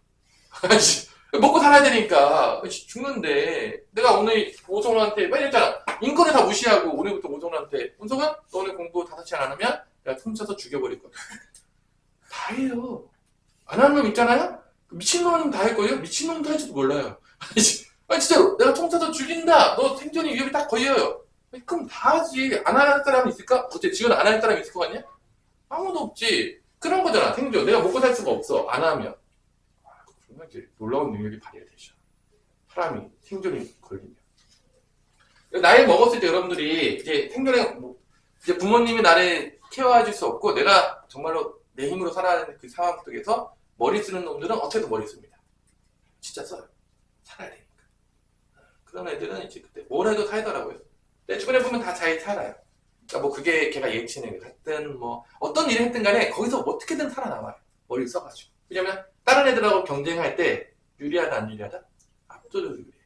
먹고 살아야 되니까 죽는데 내가 오늘 오성훈한테 빨리 했잖아. 인권을 다 무시하고 오늘부터 오성훈한테 운석은 너 오늘 공부 5시간 안 하면 내가 훔쳐서 죽여버릴 거야. 다 해요. 안 하는 놈 있잖아요? 미친놈은 다 할걸요? 미친놈도 할지도 몰라요. 아니 진짜로 내가 훔쳐서 죽인다. 너 생존이 위협이 딱 걸려요. 그럼 다 하지. 안 할 사람이 있을까? 어째 지금 안 할 사람이 있을 것 같냐? 아무도 없지. 그런 거잖아. 생존. 내가 먹고 살 수가 없어. 안 하면. 정말 이제 놀라운 능력이 발휘가 되죠. 사람이 생존이 걸리면. 나이 먹었을 때 여러분들이 이제 생존에 이제 부모님이 나를 케어해 줄 수 없고 내가 정말로 내 힘으로 살아야 하는 그 상황 속에서 머리 쓰는 놈들은 어떻게든 머리 씁니다. 진짜 써요. 살아야 되니까. 그런 애들은 이제 그때 뭘 해도 살더라고요. 내 주변에 보면 다 잘 살아요. 그러니까 뭐 그게 걔가 예체능을 했든 뭐 어떤 일을 했든 간에 거기서 어떻게든 살아남아요. 머리를 써가지고. 왜냐면 다른 애들하고 경쟁할 때 유리하다 안 유리하다? 압도적으로 유리해요.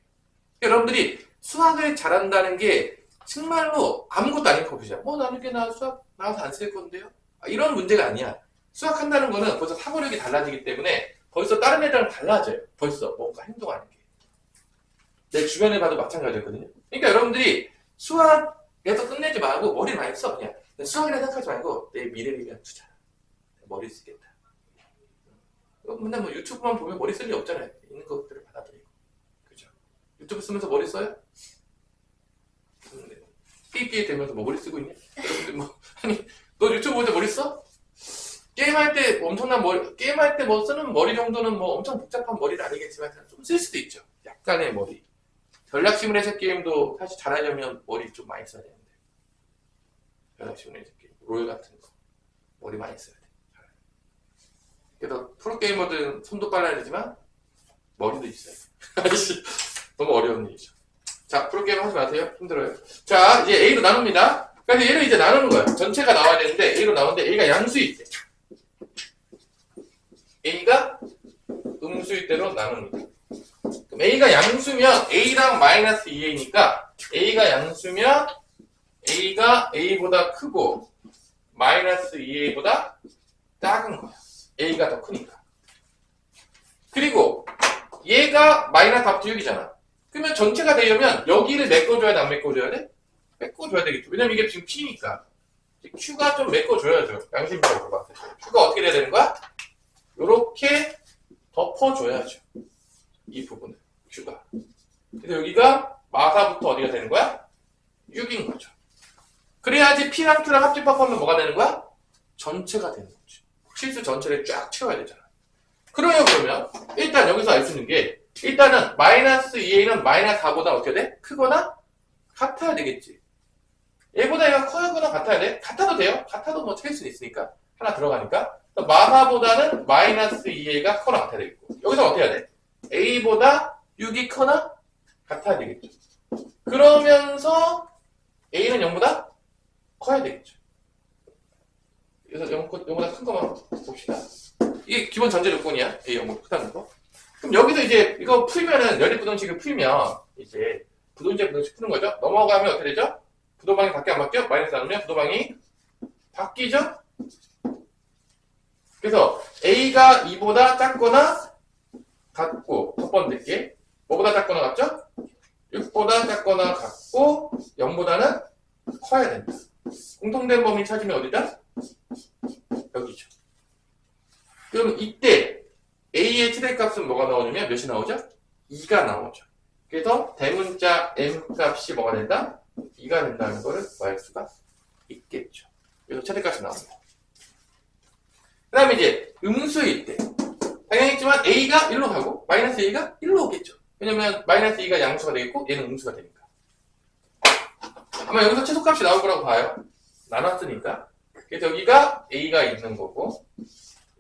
여러분들이 수학을 잘한다는 게 정말로 아무것도 아닌 컴퓨터야. 나는 게 나 수학 나와서 안 쓸 건데요? 이런 문제가 아니야. 수학한다는 거는 벌써 사고력이 달라지기 때문에 벌써 다른 애들랑 달라져요. 벌써 뭔가 행동하는 게. 내 주변에 봐도 마찬가지였거든요. 그러니까 여러분들이 수학에서 끝내지 말고 머리 많이 써. 그냥 수학이라 생각하지 말고 내 미래를 위한 투자. 머리 쓰겠다. 맨날 뭐 유튜브만 보면 머리 쓸 일 없잖아요. 있는 것들을 받아들이고. 그죠? 유튜브 쓰면서 머리 써요? 삐삐 되면서 뭐 머리 쓰고 있냐? 여러분들 아니, 너 유튜브 볼 때 머리 써? 게임할 때 엄청난 머리, 게임할 때 뭐 쓰는 머리 정도는 뭐 엄청 복잡한 머리는 아니겠지만 좀 쓸 수도 있죠. 약간의 머리. 전략 시뮬레이션 게임도 사실 잘하려면 머리 좀 많이 써야 되는데. 전략 시뮬레이션 게임, 롤 같은 거. 머리 많이 써야 돼. 그래서 프로게이머들은 손도 빨라야 되지만 머리도 있어요. 아저씨 너무 어려운 일이죠. 자, 프로게이머 하지 마세요. 힘들어요. 자, 이제 A로 나눕니다. 그래서 얘를 이제 나누는 거예요. 전체가 나와야 되는데 A로 나오는데 A가 양수일 때 A가 음수일 때로 나눕니다. 그럼 A가 양수면 A랑 마이너스 2A니까 A가 양수면 A가 A보다 크고 마이너스 2A보다 작은 거야. A가 더 크니까. 그리고 얘가 마이너스 합 6이잖아. 그러면 전체가 되려면 여기를 메꿔줘야 돼? 안 메꿔줘야 돼? 메꿔줘야 되겠죠. 왜냐면 이게 지금 P니까. Q가 좀 메꿔줘야죠. 양심적으로 봤을 때. Q가 어떻게 돼야 되는 거야? 요렇게 덮어줘야죠. 이 부분을. Q가. 그래서 여기가 마사부터 어디가 되는 거야? 6인 거죠. 그래야지 P랑 Q랑 합집합하면 뭐가 되는 거야? 전체가 되는 거죠. 실수 전체를 쫙 채워야 되잖아. 그러면 일단 여기서 알 수 있는 게 일단은 마이너스 2a는 마이너스 4보다 어떻게 돼? 크거나 같아야 되겠지. 얘보다 얘가 커야거나 같아야 돼? 같아도 돼요. 같아도 뭐 틀릴 수는 있으니까. 하나 들어가니까. 마사보다는 마이너스 2a가 커나 같아야 되겠고. 여기서 어떻게 해야 돼? a보다 6이 커나 같아야 되겠죠. 그러면서 a는 0보다 커야 되겠죠. 그래서 0보다 큰 것만 봅시다. 이게 기본 전제 조건이야. A 0보다 크다는 거. 그럼 여기서 이제 이거 풀면은 연립부동식을 풀면 이제 부동식 푸는 거죠. 넘어가면 어떻게 되죠? 부도방이 바뀌어 안 바뀌어? 마이너스 나누면 부도방이 바뀌죠? 그래서 A가 2보다 작거나 같고 첫 번째 게 뭐보다 작거나 같죠? 6보다 작거나 같고 0보다는 커야 된다. 공통된 범위 찾으면 어디다? 여기죠. 그럼 이때 A의 최대값은 뭐가 나오냐면 몇이 나오죠? 2가 나오죠. 그래서 대문자 M 값이 뭐가 된다? 2가 된다는 거를 구할 수가 있겠죠. 그래서 최대값이 나옵니다. 그 다음에 이제 음수일 때 당연히 있지만 A가 1로 가고 마이너스 A가 1로 오겠죠. 왜냐면 마이너스 2가 양수가 되겠고 얘는 음수가 되니까. 아마 여기서 최소값이 나올 거라고 봐요. 나눴으니까. 그래서 여기가 A가 있는 거고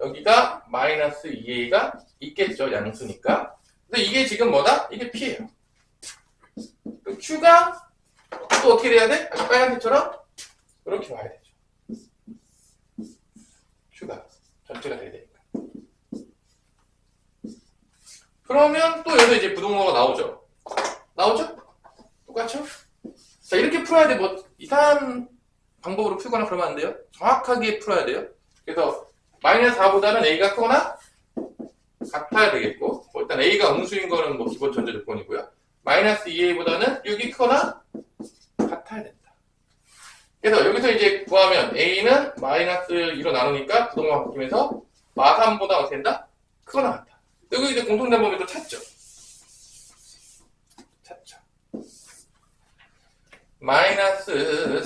여기가 마이너스 2A가 있겠죠. 양수니까. 그래서 이게 지금 뭐다? 이게 P예요. Q가 또 어떻게 돼야 돼? 아까 빨간색처럼 이렇게 와야 되죠. Q가 전체가 돼야 되니까. 그러면 또 여기서 이제 부동모가 나오죠. 나오죠? 똑같죠? 자, 이렇게 풀어야 돼. 뭐 이상한 방법으로 풀거나 그러면 안 돼요. 정확하게 풀어야 돼요. 그래서 마이너스 4보다는 A가 크거나 같아야 되겠고 뭐 일단 A가 음수인 거는 뭐 기본 전제 조건이고요. 마이너스 2A보다는 6이 크거나 같아야 된다. 그래서 여기서 이제 구하면 A는 마이너스 2로 나누니까 부동만 바뀌면서 마3보다 어떻게 된다? 크거나 같다. 여기 이제 공통된 범위도 찾죠. 마이너스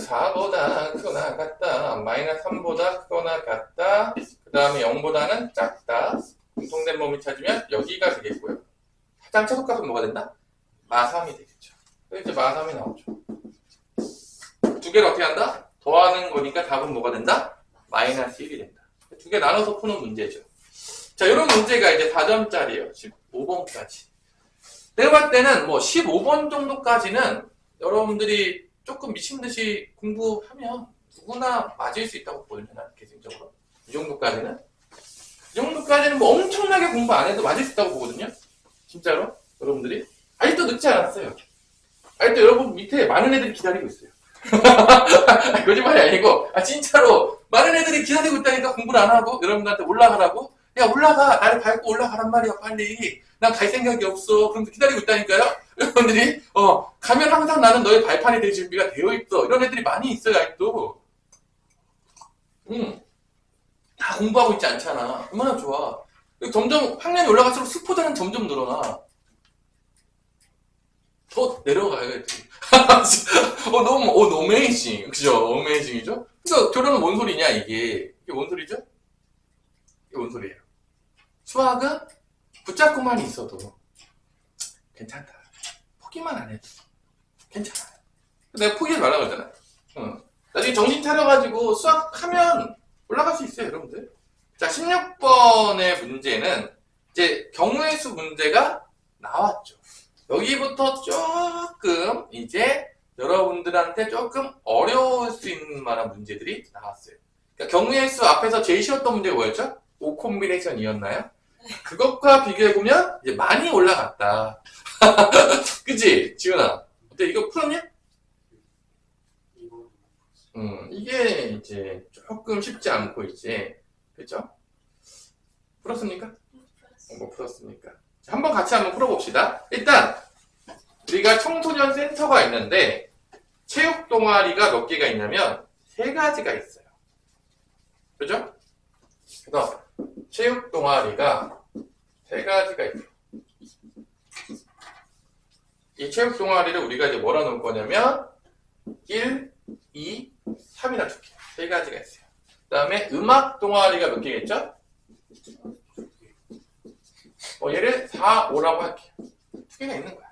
4보다 크거나 같다. 마이너스 3보다 크거나 같다. 그 다음에 0보다는 작다. 공통된 범위 찾으면 여기가 되겠고요. 가장 최소값은 뭐가 된다? 마3이 되겠죠. 그래서 이제 마3이 나오죠. 두 개를 어떻게 한다? 더하는 거니까 답은 뭐가 된다? 마이너스 1이 된다. 두 개 나눠서 푸는 문제죠. 자, 이런 문제가 이제 4점짜리예요. 15번까지. 내가 봤을 때는 뭐 15번 정도까지는 여러분들이 조금 미친 듯이 공부하면 누구나 맞을 수 있다고 보거든요. 나는 개인적으로. 이 정도까지는. 이 정도까지는 뭐 엄청나게 공부 안 해도 맞을 수 있다고 보거든요. 진짜로. 여러분들이. 아직도 늦지 않았어요. 아직도 여러분 밑에 많은 애들이 기다리고 있어요. 거짓말이 아니고, 진짜로 많은 애들이 기다리고 있다니까 공부를 안 하고 여러분들한테 올라가라고. 야, 올라가. 나를 밟고 올라가란 말이야, 빨리. 난 갈 생각이 없어. 그럼 기다리고 있다니까요? 여러분들이, 가면 항상 나는 너의 발판이 될 준비가 되어 있어. 이런 애들이 많이 있어요, 아직도. 다 공부하고 있지 않잖아. 얼마나 좋아. 점점 학년이 올라갈수록 스포자는 점점 늘어나. 더 내려가야지. 너무 어메이징. 그죠? 어메이징이죠? 그러니까 결론은 뭔 소리냐, 이게. 이게 뭔 소리죠? 이게 뭔 소리예요? 수학은 붙잡고만 있어도 괜찮다. 포기만 안 해도 괜찮아. 내가 포기하지 말라고 그러잖아. 나중에 정신 차려가지고 수학하면 올라갈 수 있어요, 여러분들. 자, 16번의 문제는 이제 경우의 수 문제가 나왔죠. 여기부터 조금 이제 여러분들한테 조금 어려울 수 있는 만한 문제들이 나왔어요. 그러니까 경우의 수 앞에서 제일 쉬웠던 문제가 뭐였죠? 5 콤비네이션이었나요? 그것과 비교해보면 이제 많이 올라갔다. 그치? 지훈아. 어때? 이거 풀었냐? 이게 이제 조금 쉽지 않고 이제, 그죠? 풀었습니까? 뭐 풀었습니까? 자, 한번 같이 한번 풀어봅시다. 일단, 우리가 청소년 센터가 있는데, 체육 동아리가 몇 개가 있냐면, 3가지가 있어요. 그죠? 그래서, 체육 동아리가 3가지가 있어요. 이 체육 동아리를 우리가 이제 뭐라 놓을 거냐면, 1, 2, 3이라 두 개. 3가지가 있어요. 그 다음에 음악 동아리가 몇 개겠죠? 얘를 4, 5라고 할게요. 2개가 있는 거야.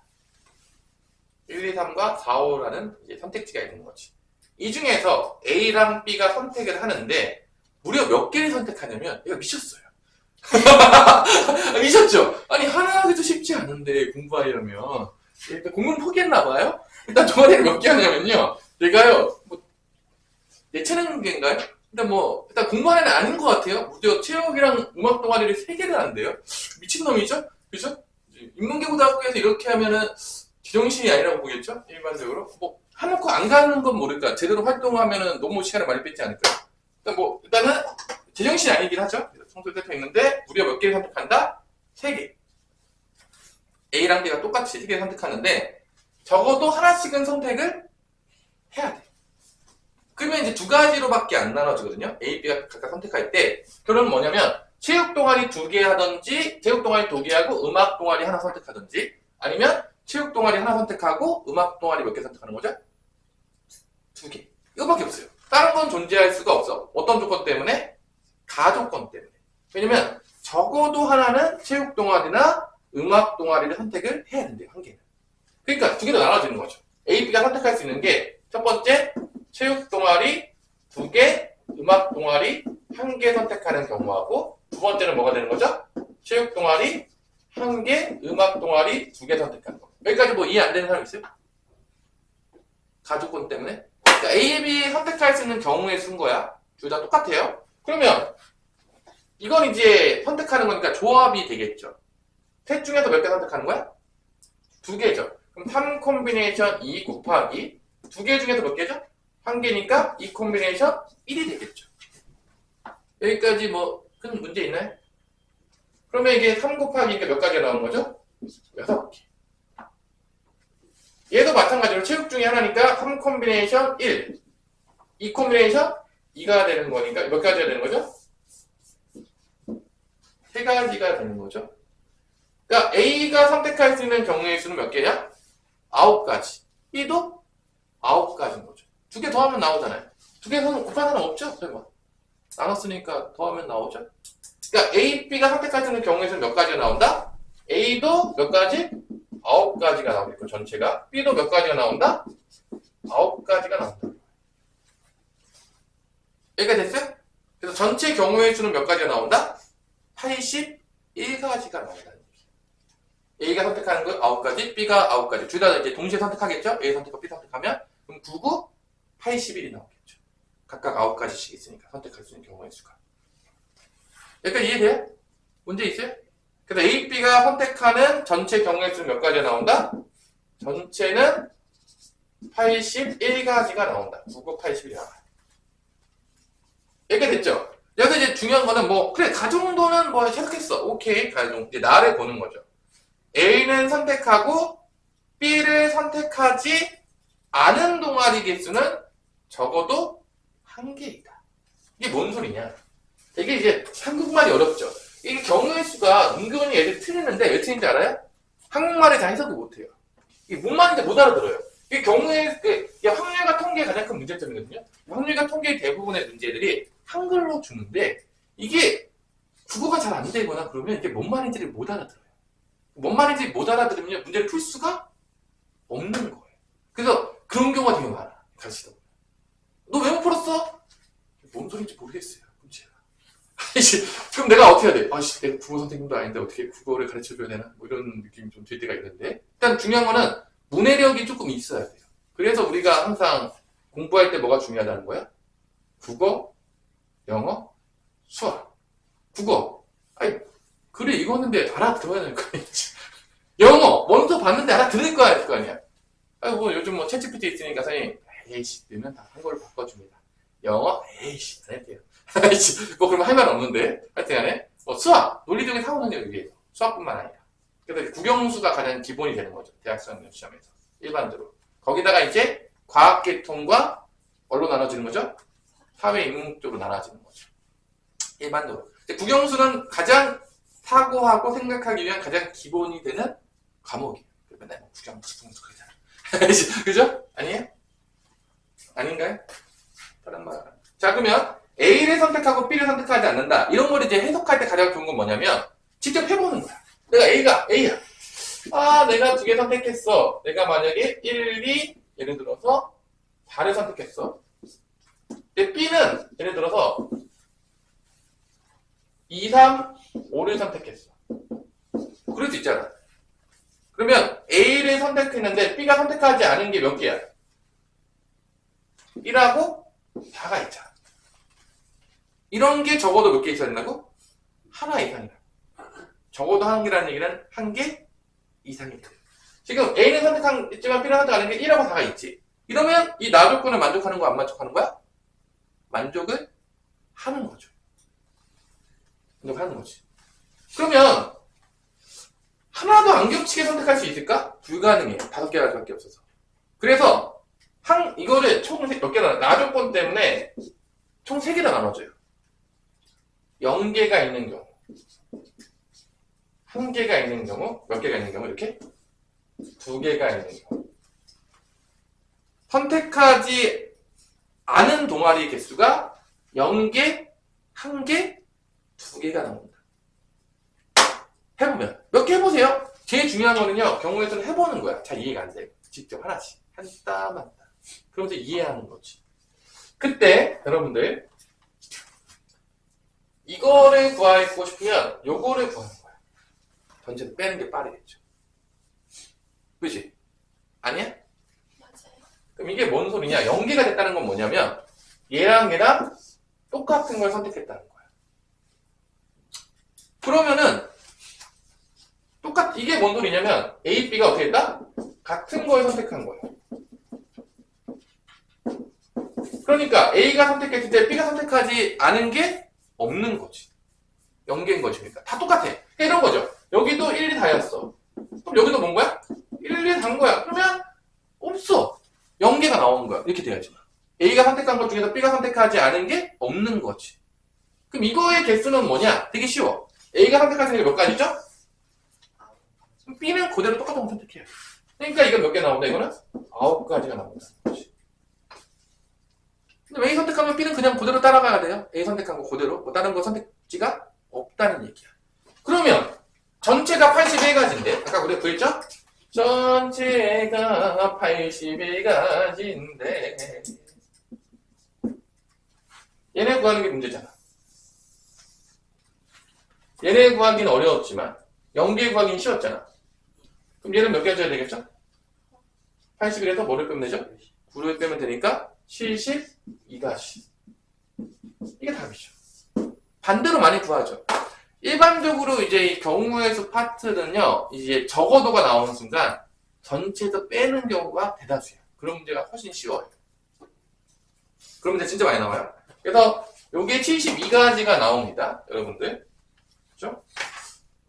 1, 2, 3과 4, 5라는 이제 선택지가 있는 거지. 이 중에서 A랑 B가 선택을 하는데 무려 몇 개를 선택하냐면 얘가 미쳤어요. 미쳤죠? 아니 하나 하기도 쉽지 않은데 공부하려면 일단 공부는 포기했나 봐요? 일단 동아리를 몇 개 하냐면요. 얘가요 예체능계인가요? 일단 공부하는 애는 아닌 것 같아요. 무려 체육이랑 음악 동아리를 3개를 한대요. 미친놈이죠? 그죠? 인문계고등학교에서 이렇게 하면은 제정신이 아니라고 보겠죠? 일반적으로. 해놓고 안 가는 건 모를까. 제대로 활동하면은 너무 시간을 많이 뺏지 않을까. 일단은 제정신이 아니긴 하죠. 청소년 센터 있는데 무려 몇 개를 선택한다? 3개. A랑 B가 똑같이 3개를 선택하는데 적어도 하나씩은 선택을 해야 돼. 그러면 이제 2가지로밖에 안 나눠지거든요. A, B가 각각 선택할 때 결론은 뭐냐면 체육 동아리 2개 하든지 체육 동아리 2개 하고 음악 동아리 하나 선택하든지 아니면 체육 동아리 하나 선택하고 음악 동아리 몇 개 선택하는 거죠? 2개. 이거밖에 없어요. 다른 건 존재할 수가 없어. 어떤 조건 때문에? 가조건 때문에. 왜냐면 적어도 하나는 체육 동아리나 음악 동아리를 선택을 해야 된대요. 한 개는. 그러니까 2개로 나눠지는 거죠. A, B가 선택할 수 있는 게 첫 번째 체육 동아리 2개, 음악 동아리 1개 선택하는 경우하고 두 번째는 뭐가 되는 거죠? 체육 동아리 1개, 음악 동아리 2개 선택하는 거. 여기까지 뭐 이해 안 되는 사람 있어요? 가족권 때문에? 그러니까 A, B 선택할 수 있는 경우의 수인 거야. 둘 다 똑같아요. 그러면 이건 이제 선택하는 거니까 조합이 되겠죠. 셋 중에서 몇 개 선택하는 거야? 2개죠. 그럼 3 콤비네이션 2 곱하기 2개 중에서 몇 개죠? 1개니까 2 콤비네이션 1이 되겠죠. 여기까지 뭐 큰 문제 있나요? 그러면 이게 3 곱하기 몇 가지가 나오는 거죠? 6개. 얘도 마찬가지로 체육 중에 하나니까 3 콤비네이션 1, 2 콤비네이션 2가 되는 거니까 몇 가지가 되는 거죠? 3가지가 되는 거죠. 그러니까 A가 선택할 수 있는 경우의 수는 몇 개냐? 9가지. B도 9가지인 거죠. 2개 더하면 나오잖아요. 2개 곱할 사람 없죠? 설마. 나눴으니까 더하면 나오죠? 그러니까 A, B가 선택할 수 있는 경우의 수는 몇 가지가 나온다? A도 몇 가지? 9가지가 나오겠고 전체가 B도 몇 가지가 나온다? 9가지가 나온다. 여기가 됐어요? 그래서 전체 경우의 수는 몇 가지가 나온다? 81가지가 나온다는 얘기. A가 선택하는 거 9가지, B가 9가지. 둘 다 이제 동시에 선택하겠죠? A 선택하고 B 선택하면 그럼 99, 81이 나오겠죠. 각각 9가지씩 있으니까 선택할 수 있는 경우의 수가. 여기까지 이해돼요? 문제 있어요? 그래서 A, B가 선택하는 전체 경우의 수는 몇 가지가 나온다? 전체는 81가지가 나온다. 99, 81이 나와요. 이렇게 됐죠? 여기서 이제 중요한 거는 뭐, 그래, 가정도는 뭐 해석했어. 오케이, 가정. 이제 나를 보는 거죠. A는 선택하고 B를 선택하지 않은 동아리 개수는 적어도 한 개이다. 이게 뭔 소리냐? 이게 이제 한국말이 어렵죠. 이게 경우의 수가 은근히 애들 틀리는데 왜 틀린지 알아요? 한국말에 다 해석을 못해요. 이게 뭔 말인지 못 알아들어요. 이게 경우의, 확률과 통계의 가장 큰 문제점이거든요. 확률과 통계의 대부분의 문제들이 한글로 주는데 이게 국어가 잘 안 되거나 그러면 이게 뭔 말인지를 못 알아들어요. 뭔 말인지 못 알아들으면 문제를 풀 수가 없는 거예요. 그래서 그런 경우가 되게 많아. 가르치다 보면. 너 왜 못 풀었어? 뭔 소리인지 모르겠어요. 문제가. 그럼 내가 어떻게 해야 돼? 아씨, 내가 국어 선생님도 아닌데 어떻게 국어를 가르쳐줘야 되나? 뭐 이런 느낌이 좀 들 때가 있는데. 일단 중요한 거는 문해력이 조금 있어야 돼요. 그래서 우리가 항상 공부할 때 뭐가 중요하다는 거야? 국어, 영어, 수학. 국어. 아니, 그래, 이거는데 알아들어야 될 거 아니야. 영어, 먼저 봤는데 알아들을 거 아니야. 아니, 뭐 요즘 뭐 챗GPT 있으니까 선생님, 에이씨, 넣으면 다 한글로 바꿔줍니다. 영어, 에이씨, 안 할게요. 뭐 그러면 할 말 없는데. 하여튼 간에, 수학, 논리적인 사고능력을 위해서. 수학뿐만 아니라. 그래서 국영수가 가장 기본이 되는 거죠. 대학생 시험에서. 일반적으로. 거기다가 이제 과학계통과 뭘로 나눠지는 거죠? 사회 인문학적으로 나눠지는 거죠. 일반적으로. 국영수는 가장 사고하고 생각하기 위한 가장 기본이 되는 과목이에요. 맨날 국영수 그러잖아. 그죠? 아니에요? 아닌가요? 다른 말. 자, 그러면 A를 선택하고 B를 선택하지 않는다. 이런 걸 이제 해석할 때 가장 좋은 건 뭐냐면 직접 해보는 거야. 내가 A야. 아, 내가 2개 선택했어. 내가 만약에 1, 2, 예를 들어서 4를 선택했어. 근데 B는 예를 들어서 2, 3, 5를 선택했어. 그럴 수 있잖아. 그러면 A를 선택했는데 B가 선택하지 않은 게 몇 개야? 1하고 4가 있잖아. 이런 게 적어도 몇 개 있어야 된다고? 하나 이상이다. 적어도 한 개라는 얘기는 한 개 이상이 돼. 지금 A는 선택했지만 B는 선택 안 한 게 1하고 4가 있지. 이러면 이 나 조건을 만족하는 거야, 안 만족하는 거야? 만족을 하는 거죠. 만족하는 거지. 그러면 하나도 안 겹치게 선택할 수 있을까? 불가능해요. 5개밖에 없어서. 그래서 이거를 총 몇 개나 나 조건 때문에 총 3개로 나눠줘요. 0개가 있는 경우, 1개가 있는 경우, 몇 개가 있는 경우 이렇게 2개가 있는 경우. 선택하지 않은 동아리 개수가 0개, 1개, 2개가 나옵니다. 해보면 몇 개 해보세요. 제일 중요한 거는요, 경우의 수는 해보는 거야. 잘 이해가 안 돼. 직접 하나씩 한 땀 한 땀. 그러면서 이해하는 거지. 그때 여러분들 이거를 구하고 싶으면 요거를 구하는 거야. 전체를 빼는 게 빠르겠죠. 그치? 아니야? 맞아요. 그럼 이게 뭔 소리냐? 0개가 됐다는 건 뭐냐면 얘랑 얘랑 똑같은 걸 선택했다는 거야. 그러면은 이게 뭔 소리냐면 A, B가 어떻게 했다? 같은 걸 선택한 거야. 그러니까 A가 선택했을 때 B가 선택하지 않은 게 없는 거지. 0개인 것이니까. 다 똑같아. 이런 거죠. 여기도 1, 2 다였어. 그럼 여기도 뭔 거야? 1, 2 단 거야. 그러면 없어. 0개가 나오는 거야. 이렇게 돼야지. A가 선택한 것 중에서 B가 선택하지 않은 게 없는 거지. 그럼 이거의 개수는 뭐냐? 되게 쉬워. A가 선택하는 게 몇 가지죠? 그럼 B는 그대로 똑같은 거 선택해요. 그러니까 이건 몇 개 나온다? 이거는 9가지가 나온다는 거지. 근데 A 선택하면 B는 그냥 그대로 따라가야 돼요. A 선택한 거 그대로. 뭐 다른 거 선택지가 없다는 얘기야. 그러면 전체가 81가지인데 아까 우리가 구했죠? 전체가 81가지인데 얘네 구하는 게 문제잖아. 얘네 구하기는 어려웠지만 0개 구하기는 쉬웠잖아. 그럼 얘는 몇 개 줘야 되겠죠? 81에서 뭐를 빼면 되죠? 9를 빼면 되니까 72가지. 이게 답이죠. 반대로 많이 구하죠. 일반적으로 이제 이 경우의 수 파트는요, 이제 적어도가 나오는 순간 전체에서 빼는 경우가 대다수예요. 그런 문제가 훨씬 쉬워요. 그런 문제 진짜 많이 나와요. 그래서 요게 72가지가 나옵니다. 여러분들. 그죠?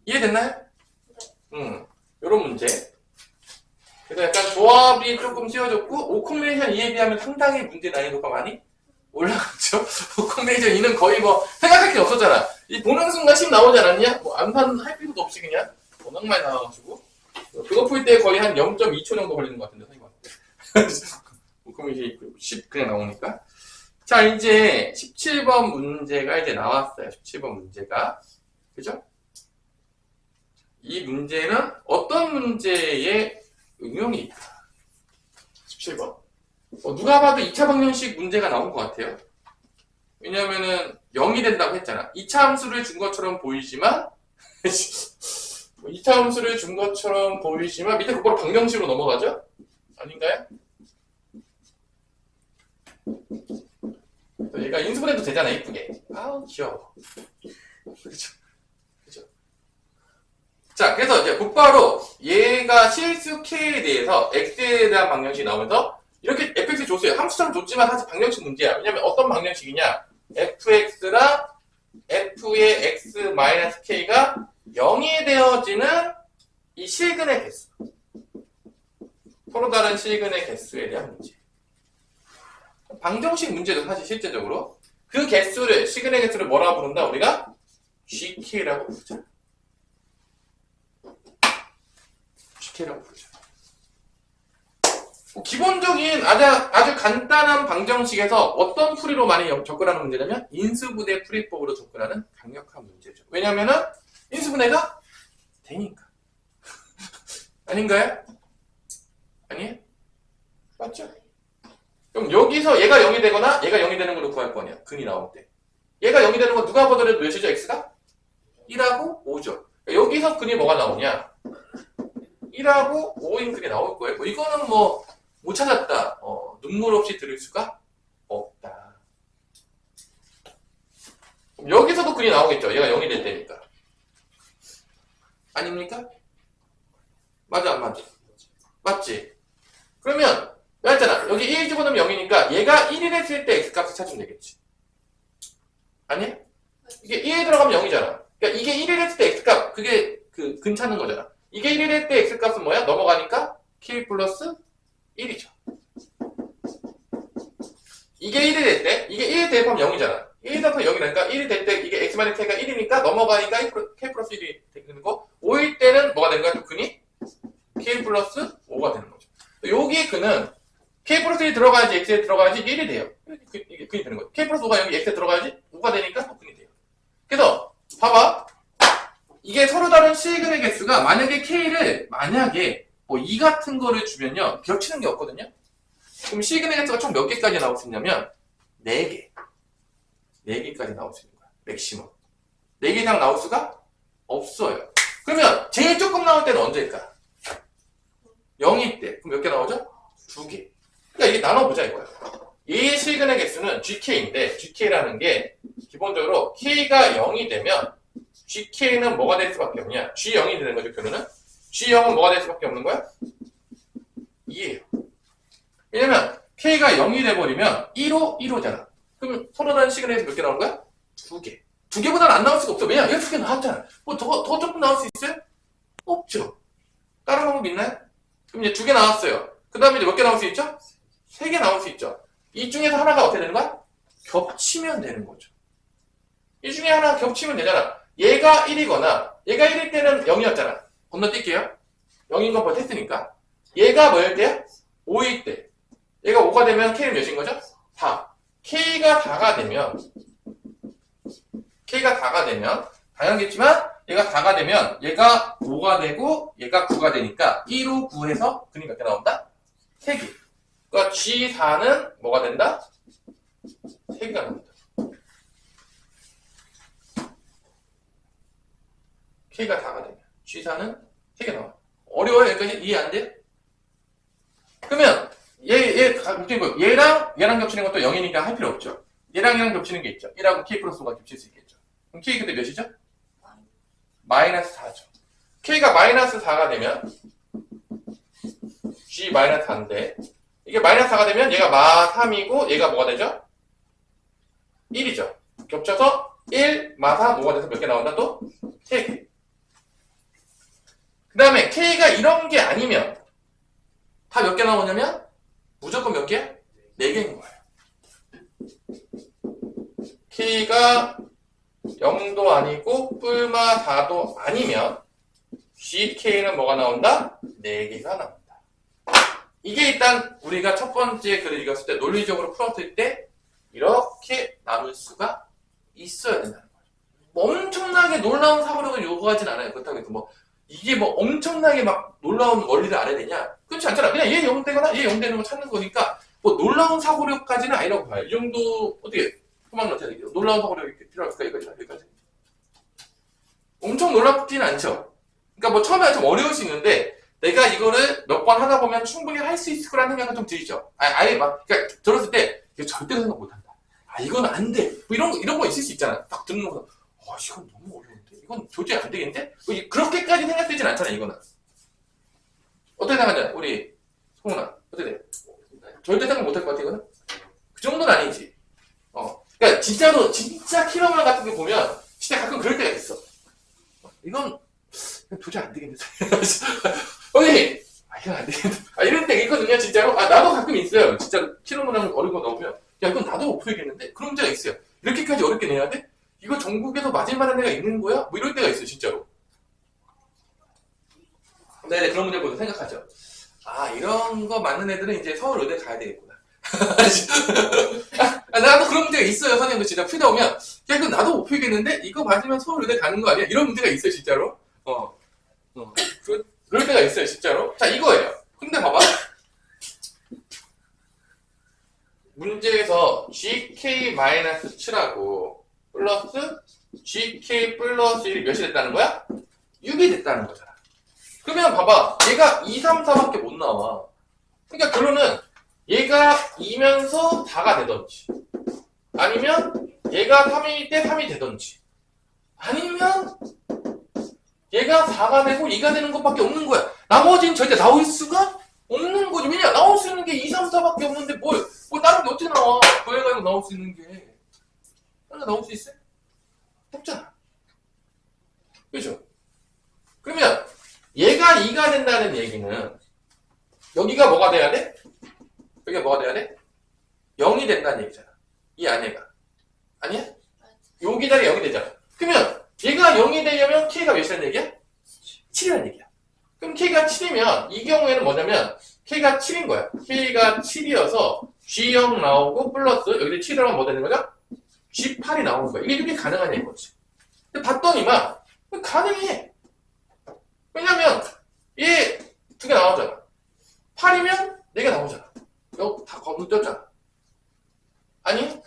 이해됐나요? 요런 문제. 그래서 약간 조합이 조금 쉬워졌고, 5콤비네이션 2에 비하면 상당히 문제 난이도가 많이 올라갔죠? 5콤비네이션 2는 거의 뭐, 생각할 게 없었잖아. 이 보는 순간 10 나오지 않았냐? 뭐, 암산할 필요도 없이 그냥, 워낙 많이 나와가지고. 그거 풀 때 거의 한 0.2초 정도 걸리는 것 같은데, 선생님한테. 5콤비네이션 10 그냥 나오니까. 자, 이제 17번 문제가 이제 나왔어요. 17번 문제가. 그죠? 이 문제는 어떤 문제에 응용이 있다. 17번. 누가 봐도 2차 방정식 문제가 나온 것 같아요. 왜냐면은 0이 된다고 했잖아. 2차 함수를 준 것처럼 보이지만 2차 함수를 준 것처럼 보이지만 밑에 그거로 방정식으로 넘어가죠? 아닌가요? 얘가 인수분해도 되잖아, 이쁘게. 아우, 귀여워. 그렇죠. 그죠? 자, 그래서 이제 곧바로 얘가 실수 K에 대해서 X에 대한 방정식이 나오면서 이렇게 fx 줬어요. 함수처럼 줬지만 사실 방정식 문제야. 왜냐면 어떤 방정식이냐? fx랑 f의 x-k가 0이 되어지는 이 실근의 개수. 서로 다른 실근의 개수에 대한 문제. 방정식 문제도 사실 실제적으로 그 개수를, 실근의 개수를 뭐라고 부른다? 우리가 gk라고 부르자. gk라고 부르자. 기본적인 아주 간단한 방정식에서 어떤 풀이로 많이 접근하는 문제냐면 인수분해 풀이법으로 접근하는 강력한 문제죠. 왜냐면은 인수분해가 되니까. 아닌가요? 아니에요? 맞죠? 그럼 여기서 얘가 0이 되거나 얘가 0이 되는 걸로 구할 거냐? 근이 나올 때. 얘가 0이 되는 건 누가 보더라도 몇이죠? x가? 1하고 5죠. 여기서 근이 뭐가 나오냐? 1하고 5인 근이 나올 거예요. 뭐 이거는 뭐 못 찾았다. 눈물 없이 들을 수가 없다. 여기서도 근이 나오겠죠. 얘가 0이 될 때니까. 아닙니까? 맞아, 안 맞아? 맞지? 그러면 내가 했잖아. 여기 1 집어넣으면 0이니까 얘가 1이 됐을 때 x값을 찾으면 되겠지. 아니야? 이게 1에 들어가면 0이잖아. 그러니까 이게 1이 됐을 때 x값, 그게 그 근 찾는 거잖아. 이게 1이 될 때 x값은 뭐야? 넘어가니까 k 플러스 1이죠. 이게 1이 될 때, 이게 1이 대입하면 0이잖아. 1이 대입하면 0이라니까 1이 될 때 이게 x-k가 1이니까 넘어가니까 k 플러스 1이 되는 거. 5일 때는 뭐가 되는 거야? 또 근이 k 플러스 5가 되는 거죠. 여기 근은 k 플러스 1이 들어가야지 x에 들어가야지 이게 1이 돼요. 이게 근이 되는 거죠. k 플러스 5가 여기 x에 들어가야지 5가 되니까 또 근이 돼요. 그래서 봐봐. 이게 서로 다른 실근의 개수가 만약에 k를 뭐 2 같은 거를 주면요. 겹치는 게 없거든요. 그럼 실근의 개수가 총 몇 개까지 나올 수 있냐면 4개. 4개까지 나올 수 있는 거야. 맥시멈. 4개 이상 나올 수가 없어요. 그러면 제일 조금 나올 때는 언제일까? 0일 때. 그럼 몇 개 나오죠? 2개. 그러니까 이게 나눠보자 이거야. 이 실근의 개수는 GK인데 GK라는 게 기본적으로 K가 0이 되면 GK는 뭐가 될 수밖에 없냐? G0이 되는 거죠, 결론은? G0은 뭐가 될 수밖에 없는 거야? 2예요. 왜냐면 K가 0이 돼버리면 1호, 1호잖아. 그럼 서로 다른 시그널에서 몇 개 나오는 거야? 2개. 2개보다는 안 나올 수가 없어. 왜냐? 여기 2개 나왔잖아. 뭐 더 조금 나올 수 있어요? 없죠. 다른 방법 있나요? 그럼 이제 2개 나왔어요. 그 다음에 이제 몇 개 나올 수 있죠? 3개 나올 수 있죠. 이 중에서 하나가 어떻게 되는 거야? 겹치면 되는 거죠. 이 중에 하나 겹치면 되잖아. 얘가 1이거나 얘가 1일 때는 0이었잖아. 건너뛸게요. 0인 건 벌써 했으니까. 얘가 뭐일 때야? 5일 때. 얘가 5가 되면 K는 몇인 거죠? 4. K가 4가 되면 당연하겠지만 얘가 4가 되면 얘가 5가 되고 얘가 9가 되니까 1로 9해서 근이 몇 개 나온다? 3개. 그러니까 G4는 뭐가 된다? 3개가 나온다. K가 4가 되면 G4는 3개 나와. 어려워요? 여기까지 이해 안 돼? 그러면 얘랑 겹치는 것도 0이니까 할 필요 없죠. 얘랑 겹치는 게 있죠. 1하고 K 플러스 5가 겹칠 수 있겠죠. 그럼 K 그때 몇이죠? 마이너스 4죠. K가 마이너스 4가 되면 G 마이너스 4인데 이게 마이너스 4가 되면 얘가 마 3이고 얘가 뭐가 되죠? 1이죠. 겹쳐서 1, 마 3, 5가 돼서 몇 개 나온다 또? 3개. 그 다음에 K가 이런 게 아니면 다 몇 개 나오냐면 무조건 몇 개? 4개인 거예요. K가 0도 아니고 뿔마 4도 아니면 GK는 뭐가 나온다? 4개가 나온다. 이게 일단 우리가 첫 번째 글을 읽었을 때 논리적으로 풀었을 때 이렇게 나눌 수가 있어야 된다는 거죠. 뭐 엄청나게 놀라운 사고력을 요구하진 않아요. 그렇다고 해서 뭐 이게 뭐 엄청나게 막 놀라운 원리를 알아야 되냐? 그렇지 않잖아. 그냥 얘 0되거나 얘 0되는 거 찾는 거니까 뭐 놀라운 사고력까지는 아니라고 봐요. 이 정도 어떻게 소망을 어떻게 되겠어요? 놀라운 사고력이 필요할까? 여기까지. 엄청 놀랍지는 않죠. 그러니까 뭐 처음에 좀 어려울 수 있는데 내가 이거를 몇 번 하다 보면 충분히 할 수 있을 거라는 생각은 좀 들죠. 아예 막 그러니까 들었을 때 이거 절대 생각 못 한다. 아 이건 안 돼. 뭐 이런 거 있을 수 있잖아. 딱 듣는 거. 이건 너무 어려운데. 이건 도저히 안 되겠는데? 뭐 그렇게까지 생각되진 않잖아. 이거는. 어떻게 생각하냐? 우리 송은아 어떻게 돼? 절대 생각 못 할 것 같아 이거는? 그 정도는 아니지. 그러니까 진짜로 진짜 키로만 같은 거 보면 진짜 가끔 그럴 때가 있어. 이건 도저히 안 되겠는데. 선생님, 이건 안 되겠는데. 이런 때가 있거든요, 진짜로. 나도 가끔 있어요. 진짜로 키로만 어려운 거 나오면 야 이건 나도 못 풀겠는데? 그런 때가 있어요. 이렇게까지 어렵게 내야 돼? 이거 전국에서 맞을 만한 애가 있는 거야? 뭐 이럴 때가 있어요, 진짜로. 네네, 그런 문제 보고 생각하죠. 이런 거 맞는 애들은 이제 서울 의대 가야 되겠구나. 나도 그런 문제가 있어요. 선생님도 진짜 풀다 보면 야 이거 나도 못 풀겠는데 이거 맞으면 서울 의대 가는 거 아니야? 이런 문제가 있어요 진짜로. 그럴 때가 있어요 진짜로. 자 이거예요. 근데 봐봐 문제에서 GK-7하고 플러스 GK 플러스 1이 몇이 됐다는 거야? 6이 됐다는 거잖아. 그러면 봐봐 얘가 2, 3, 4밖에 못 나와. 그러니까 결론은 얘가 2면서 4가 되던지 아니면 얘가 3일 때 3이 되던지 아니면 얘가 4가 되고 2가 되는 것밖에 없는 거야. 나머지는 절대 나올 수가 없는 거지. 왜냐 나올 수 있는 게 2, 3, 4밖에 없는데 뭘 다른 게 어떻게 나와. 더해가지고 나올 수 있는 게 하나 나올 수 있어? 없잖아. 그죠? 그러면 얘가 2가 된다는 얘기는 여기가 뭐가 돼야 돼? 여기가 뭐가 돼야 돼? 0이 된다는 얘기잖아. 이 안에가. 아니야? 여기 자리에 0이 되잖아. 그러면 얘가 0이 되려면 K가 몇이라는 얘기야? 7이라는 얘기야. 그럼 K가 7이면 이 경우에는 뭐냐면 K가 7인 거야. K가 7이어서 G0 나오고 플러스 여기 7을 하면 뭐 되는 거죠? G8이 나오는 거야. 이게 가능하냐 이거지. 근데 봤더니만 가능해. 왜냐면 얘 두 개 나오잖아. 8이면 4개 나오잖아. 여기 다 거기 떴잖아. 아니?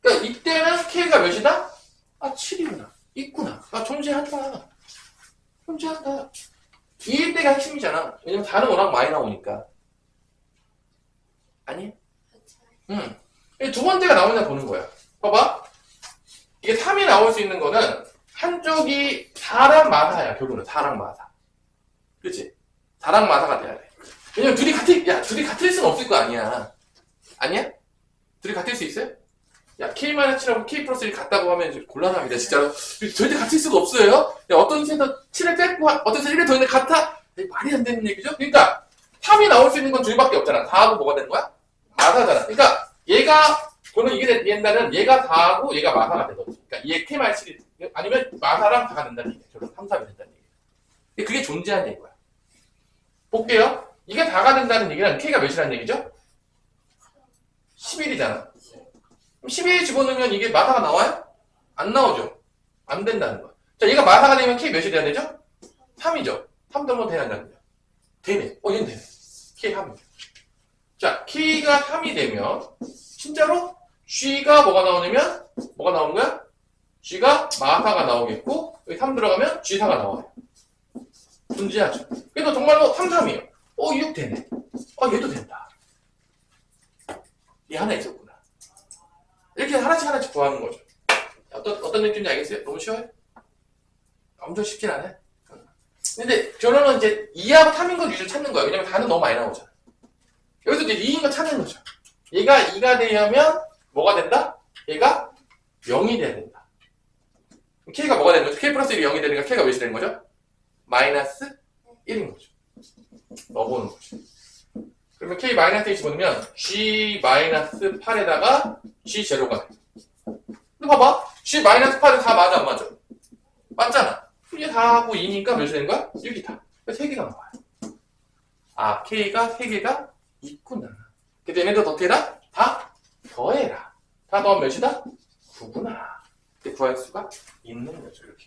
그러니까 이때는 K가 몇이다? 7이구나. 있구나. 존재한다. 존재한다. 이일 때가 핵심이잖아. 왜냐면 4는 워낙 많이 나오니까. 아니? 응. 두 번째가 나오냐 보는 거야. 봐봐. 이게 3이 나올 수 있는 거는 한쪽이 4랑 마사야. 결론은 4랑 마사. 그치? 4랑 마사가 돼야 돼. 왜냐면 둘이 같을 수는 없을 거 아니야. 아니야? 둘이 같을 수 있어요? 야, K-7하고 K 플러스 1 같다고 하면 곤란합니다, 진짜로. 절대 같을 수가 없어요. 야, 어떤 셋에서 7을 뺐고, 어떤 셋에서 1을 더했는데 같아? 말이 안 되는 얘기죠? 그러니까, 3이 나올 수 있는 건 둘밖에 없잖아. 4하고 뭐가 되는 거야? 마사잖아. 그러니까, 저는 이게 된다는 얘가 4하고 얘가 마사가 되거든. 그러니까, 얘 K-7이, 아니면 마사랑 4가 된다는 얘기야. 결론 3, 4가 된다는 얘기야. 근데 그게 존재하는 얘기야. 볼게요. 이게 4가 된다는 얘기는 K가 몇이라는 얘기죠? 11이잖아. 그럼 11 집어넣으면 이게 마사가 나와요? 안 나오죠? 안 된다는 거야. 자, 얘가 마사가 되면 K 몇이 돼야 되죠? 3이죠. 3 더면 돼야 한다는요. 되네. 얘는 되네. K 3이죠. 자, K가 3이 되면 진짜로 G가 뭐가 나오냐면 뭐가 나오는 거야? G가 마사가 나오겠고 여기 3 들어가면 G4가 나와요. 존재하죠. 그래서 정말로 3, 3이에요. 6 되네. 얘도 된다. 얘 하나 있었구나. 이렇게 하나씩 구하는 거죠. 어떤 느낌인지 알겠어요? 너무 쉬워요? 엄청 쉽진 않아요. 근데 결론은 이제 2하고 3인 걸 위주로 찾는 거예요. 왜냐면 단은 너무 많이 나오잖아. 여기서 이제 2인 거 찾는 거죠. 얘가 2가 되려면 뭐가 된다? 얘가 0이 돼야 된다. K가 뭐가 되는 거죠? K 플러스 1이 0이 되니까 K가 몇이 되는 거죠? 마이너스 1인 거죠. 넣어보는 거죠. 그러면 K 마이너스 1이 집어넣으면 G 마이너스 8에다가 G 제로가 돼요. 근데 봐봐. G 마이너스 8은 다 맞아 안 맞아? 맞잖아. 이게 4하고 2니까 몇이 되는 거야? 6이다. 3개가 나와요. K가 3개가 있구나. 그래서 얘네들 어떻게 해라? 다 더해라. 다 더하면 몇이다? 9구나. 이렇게 구할 수가 있는 거죠. 이렇게.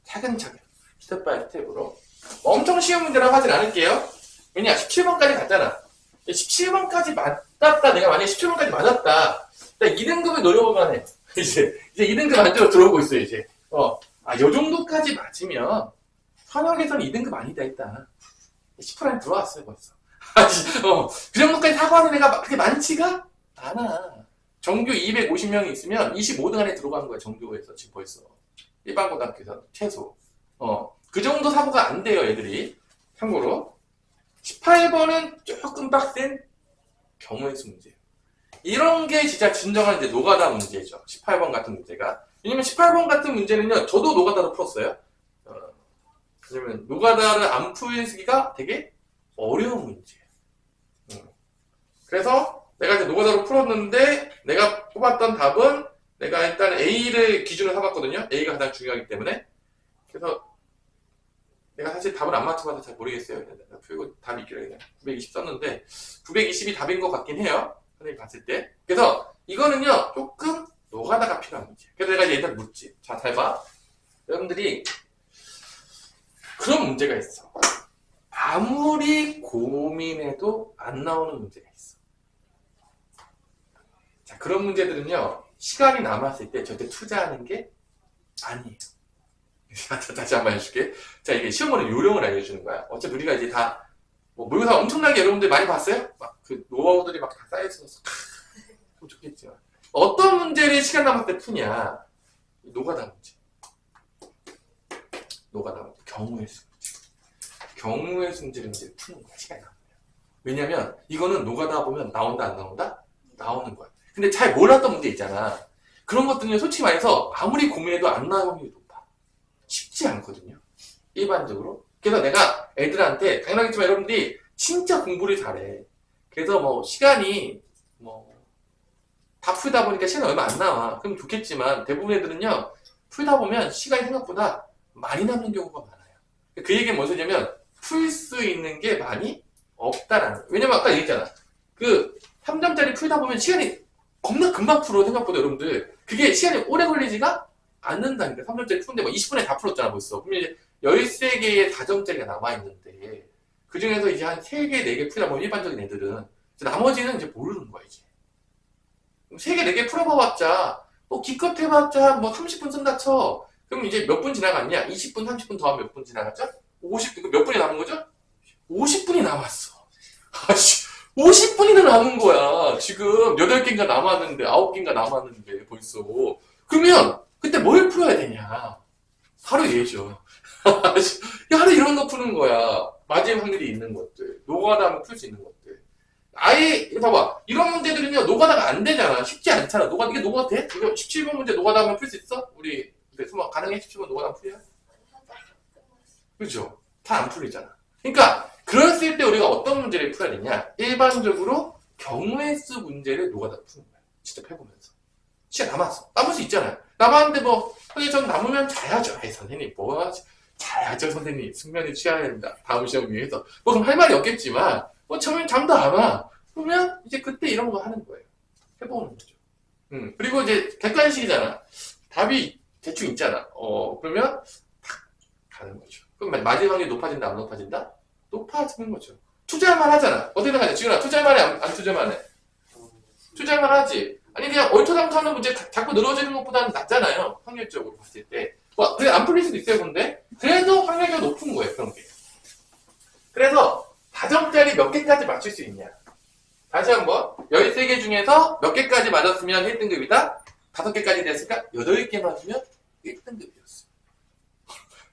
차근차근. 스텝 바이 스텝으로. 엄청 쉬운 문제라고 하진 않을게요. 왜냐? 17번까지 갔잖아. 17번까지 맞았다. 내가 만약에 17번까지 맞았다. 2등급을 노려보면 해. 이제 2등급 안쪽으로 들어오고 있어, 이제. 요 정도까지 맞으면 현역에서는 2등급 아니다, 일단. 10%는 들어왔어요, 벌써. 그 정도까지 사고하는 애가 그렇게 많지가 않아. 정규 250명이 있으면 25등 안에 들어가는 거야, 정규에서 지금 벌써. 일반 고등학교에서 최소. 그 정도 사고가 안 돼요, 애들이. 참고로. 18번은 조금 빡센 경우의 수 문제예요. 이런 게 진짜 진정한 이제 노가다 문제죠. 18번 같은 문제가. 왜냐면 18번 같은 문제는요, 저도 노가다로 풀었어요. 왜냐면 노가다를 안 풀기가 되게 어려운 문제예요. 그래서 내가 이제 노가다로 풀었는데, 내가 뽑았던 답은 내가 일단 A를 기준으로 삼았거든요. A가 가장 중요하기 때문에. 그래서 내가 사실 답을 안 맞춰봐서 잘 모르겠어요. 내가 풀고 답이 있길래 그냥 920 썼는데 920이 답인 것 같긴 해요. 선생님 봤을 때. 그래서 이거는요, 조금 노가다가 필요한 문제. 그래서 내가 이제 일단 묻지. 자, 잘 봐. 여러분들이 그런 문제가 있어. 아무리 고민해도 안 나오는 문제가 있어. 자, 그런 문제들은요, 시간이 남았을 때 절대 투자하는 게 아니에요. 다시 한번 해줄게. 자, 이게 시험원의 요령을 알려주는 거야. 어차피 우리가 이제 다, 모의고사 엄청나게 여러분들 많이 봤어요? 막 그 노하우들이 막 다 쌓여있어서, 좀 좋겠지만. 어떤 문제를 시간 남았을 때 푸냐? 노가다 문제. 노가다 문제. 경우의 수 문제. 경우의 수 문제를 이제 푸는 거야, 시간이 남으면. 왜냐면, 이거는 노가다 보면 나온다, 안 나온다? 나오는 거야. 근데 잘 몰랐던 문제 있잖아. 그런 것들은 솔직히 말해서 아무리 고민해도 안 나올 확률이 높아. 쉽지 않거든요. 일반적으로. 그래서 내가 애들한테, 당연하겠지만 여러분들이 진짜 공부를 잘해. 그래서 시간이, 다 풀다 보니까 시간이 얼마 안 나와. 그럼 좋겠지만, 대부분 애들은요, 풀다 보면 시간이 생각보다 많이 남는 경우가 많아요. 그 얘기는 무슨 소리냐면, 풀 수 있는 게 많이 없다라는 거예요. 왜냐면 아까 얘기했잖아. 그 3점짜리 풀다 보면 시간이 겁나 금방 풀어, 생각보다 여러분들. 그게 시간이 오래 걸리지가 않는다니까. 3점짜리 푸는데 20분에 다 풀었잖아, 벌써. 그러면 이제 13개의 4점짜리가 남아있는데, 그 중에서 이제 한 3개, 4개 풀다 보면 일반적인 애들은, 나머지는 이제 모르는 거야, 이제. 3개, 4개 풀어봐봤자, 기껏 해봤자 30분 쓴다 쳐. 그럼 이제 몇 분 지나갔냐? 20분, 30분 더하면 몇 분 지나갔죠? 50분, 몇 분이 남은 거죠? 50분이 남았어. 50분이나 남은 거야. 지금 8개인가 남았는데, 9개인가 남았는데, 벌써. 그러면, 그때 뭘 풀어야 되냐? 하루 예죠. 하루 이런 거 푸는 거야. 맞을 확률이 있는 것들. 노가다 하면 풀 수 있는 것들. 아예, 봐봐. 이런 문제들은요, 노가다가 안 되잖아. 쉽지 않잖아. 이게 노가다 돼? 이거 17번 문제 노가다 하면 풀 수 있어? 우리, 가능해? 17번 노가다 하면 풀려? 그죠? 다 안 풀리잖아. 그러니까, 그랬을 때 우리가 어떤 문제를 풀어야 되냐? 일반적으로 경우의 수 문제를 노가다 푸는 거야. 직접 해보면서. 시간 남았어. 남을 수 있잖아요. 남았는데 선생님 전 남으면 자야죠. 선생님 자야죠 선생님. 숙면을 취해야 된다. 다음 시험 위해서. 그럼 할 말이 없겠지만 처음엔 잠도 안 와. 그러면 이제 그때 이런 거 하는 거예요. 해보는 거죠. 그리고 이제 객관식이잖아. 답이 대충 있잖아. 그러면 탁 가는 거죠. 그럼 맞을 확률이 높아진다, 안 높아진다? 높아지는 거죠. 투자만 하잖아. 어떻게 생각해? 지훈아, 투자만 해, 안 투자만 해? 투자만 하지. 아니, 그냥 얼토당토하는 문제 자꾸 늘어지는 것보다는 낫잖아요. 확률적으로 봤을 때. 뭐, 그래, 안 풀릴 수도 있어요, 근데. 그래도 확률이 높은 거예요, 그런 게. 그래서, 다정짜리 몇 개까지 맞출 수 있냐. 다시 한번. 13개 중에서 몇 개까지 맞았으면 1등급이다? 5개까지 됐을까? 8개 맞으면 1등급이었어.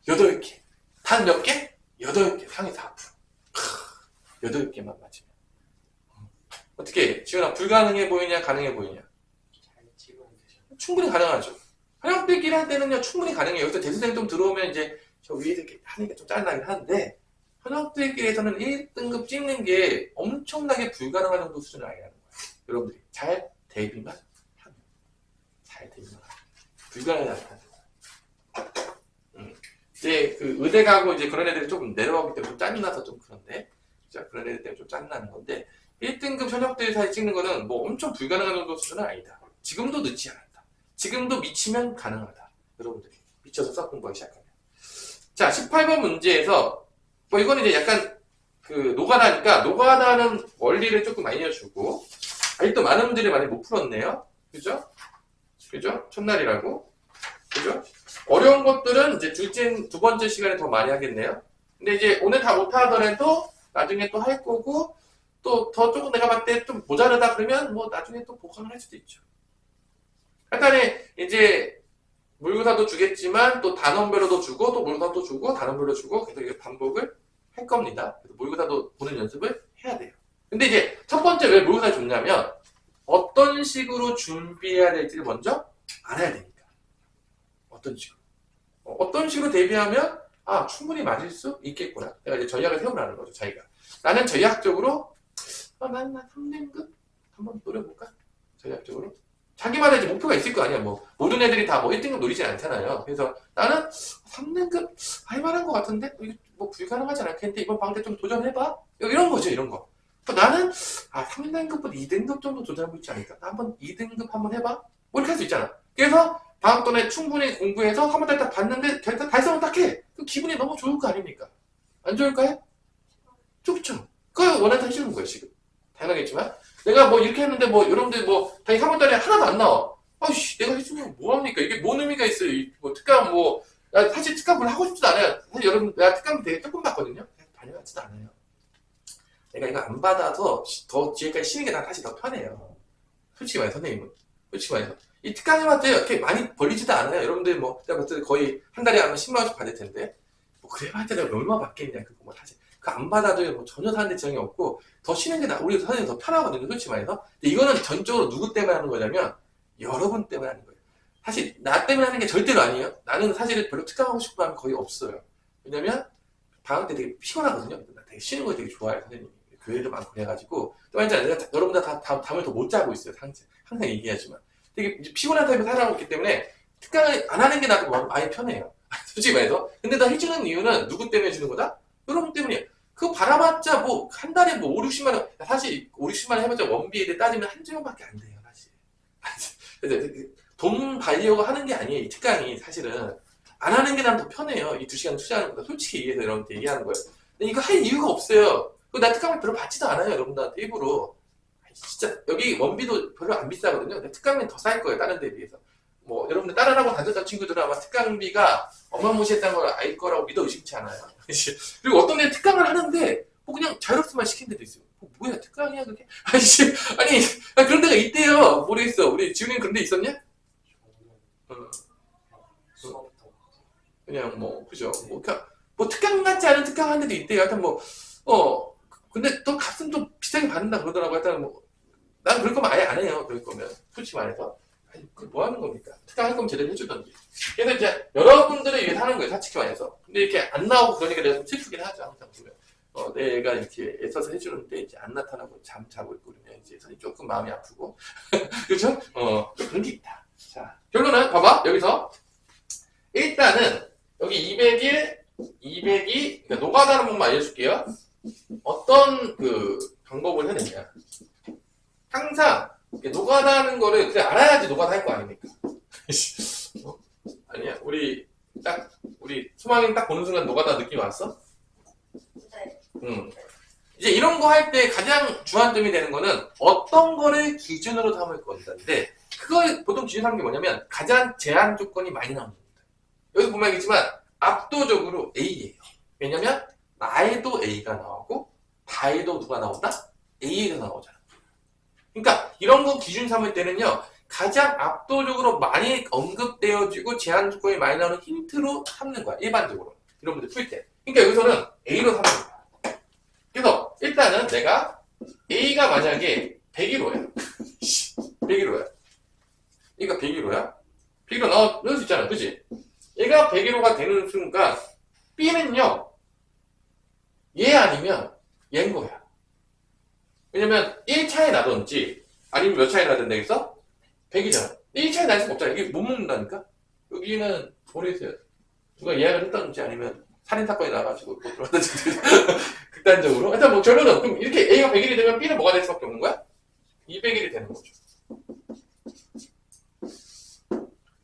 8개. 단 몇 개? 8개. 상위 4%. 8개만 맞으면. 어떻게, 지훈아, 불가능해 보이냐, 가능해 보이냐? 잘 찍어야 되죠. 충분히 가능하죠. 현역들끼리 할 때는요, 충분히 가능해요. 여기서 대수생 좀 들어오면 이제 저 위에서 이렇게 하니까 좀 짜증나긴 하는데, 현역들끼리에서는 1등급 찍는 게 엄청나게 불가능한 정도 수준은 아니라는 거예요. 여러분들이 잘 대비만 하면. 잘 대비만 하면. 불가능하지 않다. 이제 그 의대가고 이제 그런 애들이 조금 내려가기 때문에 좀 짜증나서 좀 그런데, 자, 그런 애들 때문에 좀 짜증나는 건데, 1등급 현역들 사이 찍는 거는 뭐 엄청 불가능한 정도 수준은 아니다. 지금도 늦지 않았다. 지금도 미치면 가능하다. 여러분들이 미쳐서 수학 공부하기 시작하면. 자, 18번 문제에서 뭐 이거는 이제 약간 그 노가다니까 노가다는 원리를 조금 알려주고 아직도 많은 분들이 많이 못 풀었네요. 그죠? 그죠? 첫날이라고. 그죠? 어려운 것들은 이제 두 번째 시간에 더 많이 하겠네요. 근데 이제 오늘 다 못하더라도 나중에 또 할 거고 또 더 조금 내가 봤을 때 좀 모자르다 그러면 뭐 나중에 또 보강을 할 수도 있죠. 약간의 이제 물구사도 주겠지만 또 단원별로도 주고 또 물구사도 주고 단원별로 주고 계속 이렇게 반복을 할 겁니다. 그래서 물구사도 보는 연습을 해야 돼요. 근데 이제 첫 번째 왜 물구사를 줬냐면 어떤 식으로 준비해야 될지를 먼저 알아야 되니까. 어떤 식으로. 어떤 식으로 대비하면 아 충분히 맞을 수 있겠구나. 내가 이제 전략을 세우라는 거죠. 자기가. 나는 전략적으로 난 3등급 한번 노려볼까? 전략적으로. 자기마다 이제 목표가 있을 거 아니야. 뭐 모든 애들이 다 뭐 1등급 노리진 않잖아요. 그래서 나는 3등급 할 만한 것 같은데 이거 뭐 불가능하지 않겠는데 이번 방학 때 좀 도전해봐. 이런 거죠. 이런 거. 나는 3등급보다 2등급 정도 도전하고 있지 않을까? 나 한번 2등급 한번 해봐. 뭐 이렇게 할 수 있잖아. 그래서 방학 동안에 충분히 공부해서 한 번 딱 봤는데 달성을 딱 해. 그 기분이 너무 좋을 거 아닙니까? 안 좋을까요? 좋죠. 그거 원한다 해주는 거예요 지금. 당연하겠지만 내가 뭐 이렇게 했는데 뭐 여러분들 뭐 당연히 3월달에 하나도 안 나와. 아이씨 내가 해주면 뭐합니까? 이게 뭔 의미가 있어요? 뭐 특강 뭐 나 사실 특강 별로 하고 싶지도 않아요. 사실 여러분 내가 특강 되게 조금 받거든요. 다녀왔지도 않아요. 내가 이거 안 받아서 더 뒤에까지 쉬는 게 난 사실 더 편해요. 솔직히 말해 선생님은. 솔직히 말해서 이 특강해봤자 이렇게 많이 벌리지도 않아요. 여러분들 뭐 내가 봤을 때 거의 한 달에 하면 10만 원씩 받을 텐데 뭐 그래봤자 내가 얼마 받겠냐 그거 뭐 사실 그 안 받아도 뭐 전혀 사는데 지장이 없고 더 쉬는 게 우리 선생님 더 편하거든요. 솔직히 말해서. 근데 이거는 전적으로 누구 때문에 하는 거냐면 여러분 때문에 하는 거예요. 사실 나 때문에 하는 게 절대로 아니에요. 나는 사실 별로 특강하고 싶은 마음이 거의 없어요. 왜냐면 방학 때 되게 피곤하거든요. 나 되게 쉬는 거 되게 좋아해요. 선생님이. 교회도 많고 그래가지고 또 이제 내가 여러분들 다 잠을 더 못 자고 있어요. 항상 얘기하지만 되게 피곤한 타입에 살아오고 있기 때문에 특강을 안 하는 게 나도 많이 편해요. 솔직히 말해서. 근데 나 해주는 이유는 누구 때문에 해주는 거다? 여러분 때문이에요. 그거 바라봤자 뭐 한 달에 뭐 5, 60만 원 사실 5, 60만 원 해봤자 원비에 따지면 한두 명밖에 안 돼요. 사실. 그래서 돈 벌려고 하는 게 아니에요. 이 특강이 사실은. 안 하는 게 난 더 편해요. 이 2시간 투자하는 것보다 솔직히 얘기해서 여러분한테 얘기하는 거예요. 근데 이거 할 이유가 없어요. 나 특강을 별로 받지도 않아요. 여러분들한테 일부러. 진짜 여기 원비도 별로 안 비싸거든요. 근데 특강비는 더 쌀 거예요. 다른 데에 비해서. 뭐 여러분들 따라하고 다녔던 친구들은 아마 특강비가 어마무시했다는 걸 알 거라고 믿어 의심치 않아요. 그리고 어떤 데는 특강을 하는데 뭐 그냥 자율학습만 시킨 데도 있어요. 뭐야 특강이야 그게? 아니 그런 데가 있대요. 모르겠어. 우리 지훈이는 그런 데 있었냐? 수업부터 그냥 뭐 그죠. 뭐 특강 같지 않은 특강 하는 데도 있대요. 하여튼 근데 또 값은 좀 비싸게 받는다 그러더라고. 하여튼 난 그럴 거면 아예 안 해요. 그럴 거면 솔직히 말해서. 아니, 뭐 하는 겁니까? 특강할 거면 제대로 해주던지. 그래서 이제 여러분들을 위해서 하는 거예요, 솔직히 말해서. 근데 이렇게 안 나오고 그러니까 내가 좀 슬프긴 하죠, 항상 보면. 내가 이렇게 애써서 해주는데 이제 안 나타나고 잠 자고 있고 그러면 이제 선이 조금 마음이 아프고. 그렇죠? 좀 그런 게 있다. 자, 결론은 봐봐, 여기서. 일단은 여기 201, 202, 그러니까 노가다는 부분만 알려줄게요. 어떤 그 방법을 해내냐. 항상 노가다는 거를 그래 알아야지 노가다 할 거 아닙니까? 아니야? 우리 수망이 딱 보는 순간 노가다 느낌 왔어? 네. 이제 이런 거 할 때 가장 주안점이 되는 거는 어떤 거를 기준으로 삼을 건데, 그걸 보통 기준 삼는 게 뭐냐면 가장 제한 조건이 많이 나오는 겁니다. 여기서 보면 알겠지만 압도적으로 A예요. 왜냐면 나에도 A가 나오고 다에도 누가 나온다? A가 나오잖아. 그러니까 이런 거 기준 삼을 때는요, 가장 압도적으로 많이 언급되어지고 제한 조건이 많이 나오는 힌트로 삼는 거야. 일반적으로 여러분들 풀 때. 그러니까 여기서는 A로 삼는 거야. 그래서 일단은 내가 A가 만약에 101호야. 101호야. 얘가 101호야. 101호 넣을 수 있잖아. 그치? 얘가 101호가 되는 순간 B는요, 얘 아니면 얘인 거야. 왜냐면 1 차이 나든지 아니면 몇 차이 나든 되겠어? 100이잖아. 1 차이 날 수가 없잖아. 이게 못 먹는다니까? 여기는 모르겠어요. 누가 예약을 했다든지 아니면 살인사건이 나가지고 못 들어왔다든지 극단적으로. 일단 뭐 결론은 그럼 이렇게 A가 100일이 되면 B는 뭐가 될 수밖에 없는 거야? 200일이 되는 거죠.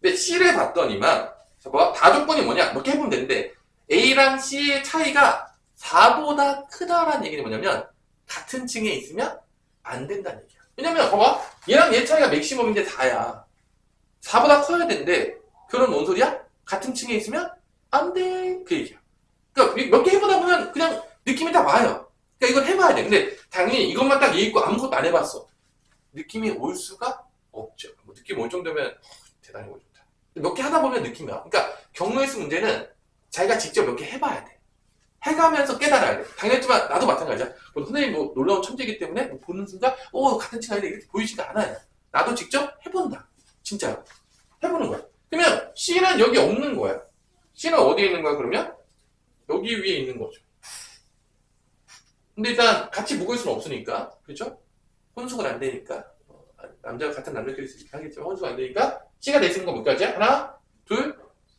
근데 C를 봤더니만 봐봐. 다 조건이 뭐냐? 이렇게 해보면 되는데 A랑 C의 차이가 4보다 크다라는 얘기는 뭐냐면 같은 층에 있으면 안 된다는 얘기야. 왜냐면 봐봐. 얘랑 얘 차이가 맥시멈인데 4야. 4보다 커야 되는데 그건 뭔 소리야? 같은 층에 있으면 안 돼. 그 얘기야. 그러니까 몇 개 해보다 보면 그냥 느낌이 다 와요. 그러니까 이걸 해봐야 돼. 근데 당연히 이것만 딱 얘기했고 아무것도 안 해봤어. 느낌이 올 수가 없죠. 뭐 느낌 올 정도면 대단히 올 좋다. 몇 개 하다 보면 느낌이 와. 그러니까 경로에서 문제는 자기가 직접 몇 개 해봐야 돼. 해가면서 깨달아야 돼. 당연했지만 나도 마찬가지야. 선생님 뭐 놀라운 천재이기 때문에 뭐 보는 순간 같은 층 아닌데 이렇게 보이지가 않아요. 나도 직접 해본다. 진짜 해보는 거야. 그러면 C는 여기 없는 거야. C는 어디에 있는 거야 그러면? 여기 위에 있는 거죠. 근데 일단 같이 묶을 수는 없으니까, 그렇죠? 혼수가 안 되니까 남자가 같은 남자끼리 하겠지만 혼수가 안 되니까 C가 될 수 있는 거 몇 가지야? 하나, 둘,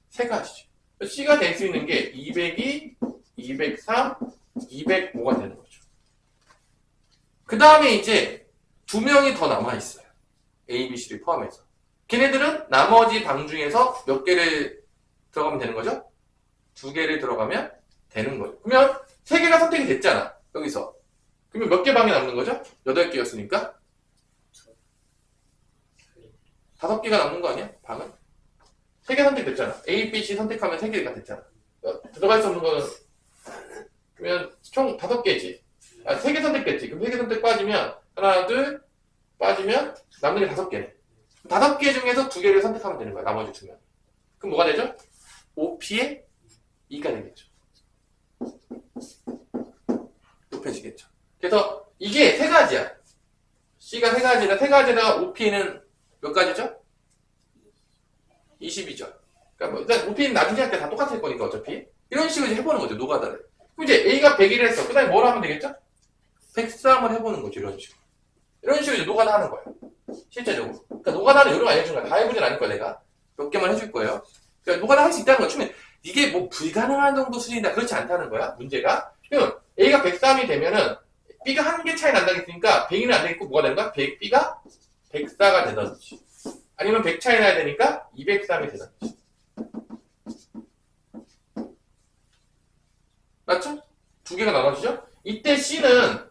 세 가지죠. C가 될 수 있는 게 202, 203, 205가 되는 거죠. 그 다음에 이제 두 명이 더 남아있어요. A, B, C를 포함해서. 걔네들은 나머지 방 중에서 몇 개를 들어가면 되는 거죠? 2개를 들어가면 되는 거죠. 그러면 3개가 선택이 됐잖아. 여기서. 그러면 몇 개 방이 남는 거죠? 8개였으니까 5개가 남는 거 아니야? 방은? 3개 선택됐잖아. A, B, C 선택하면 3개가 됐잖아. 들어갈 수 없는 거는 그러면 총 5개지. 3개 선택됐지. 그럼 3개 선택 빠지면 하나, 둘 빠지면 남는 게 5개네. 5개 중에서 2개를 선택하면 되는 거야. 나머지 2명. 그럼 뭐가 되죠? OP에 2가 되겠죠. 높여지겠죠. 그래서 이게 3가지야. C가 3가지라 3가지라 OP는 몇 가지죠? 20이죠. 그러니까 뭐 일단 OP는 나중에 할 때 다 똑같을 거니까 어차피. 이런 식으로 이제 해보는 거죠. 노가다를. 그럼 이제 A가 100일 했어. 그 다음에 뭘 하면 되겠죠? 103을 해보는 거죠. 이런 식으로. 이런 식으로 이제 노가다 하는 거예요. 실제적으로. 그러니까 노가다는 요령 알려준 거야. 다 해보진 않을 거야, 내가. 몇 개만 해줄 거예요. 그러니까 노가다 할 수 있다는 거. 치면 이게 뭐 불가능한 정도 수준이다. 그렇지 않다는 거야. 문제가. 그러면 A가 103이 되면은 B가 1개 차이 난다겠으니까 100이는 안 되겠고 뭐가 되는 거야? B가 104가 되든지. 아니면 100 차이 나야 되니까 203이 되든지. 맞죠? 2개가 나눠지죠? 이때 C는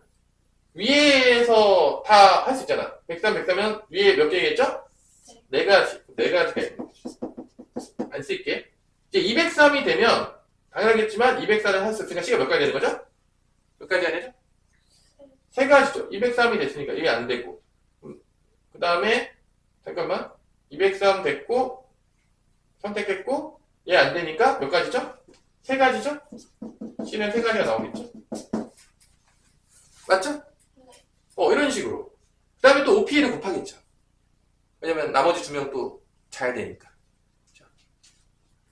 위에서 다 할 수 있잖아. 103, 103면 위에 몇 개겠죠? 4가지. 4가지가 있는 거죠. 안 쓸게. 이제 203이 되면, 당연하겠지만 204를 할 수 있으니까 C가 몇 가지 되는 거죠? 몇 가지 아니죠? 3가지죠. 203이 됐으니까 이게 안 되고. 그 다음에, 잠깐만. 203 됐고, 선택했고, 얘 안 되니까 몇 가지죠? 3가지죠? C는 3가지가 나오겠죠? 맞죠? 이런 식으로. 그 다음에 또 OP를 곱하겠죠. 왜냐면 나머지 2명 또 잘 되니까.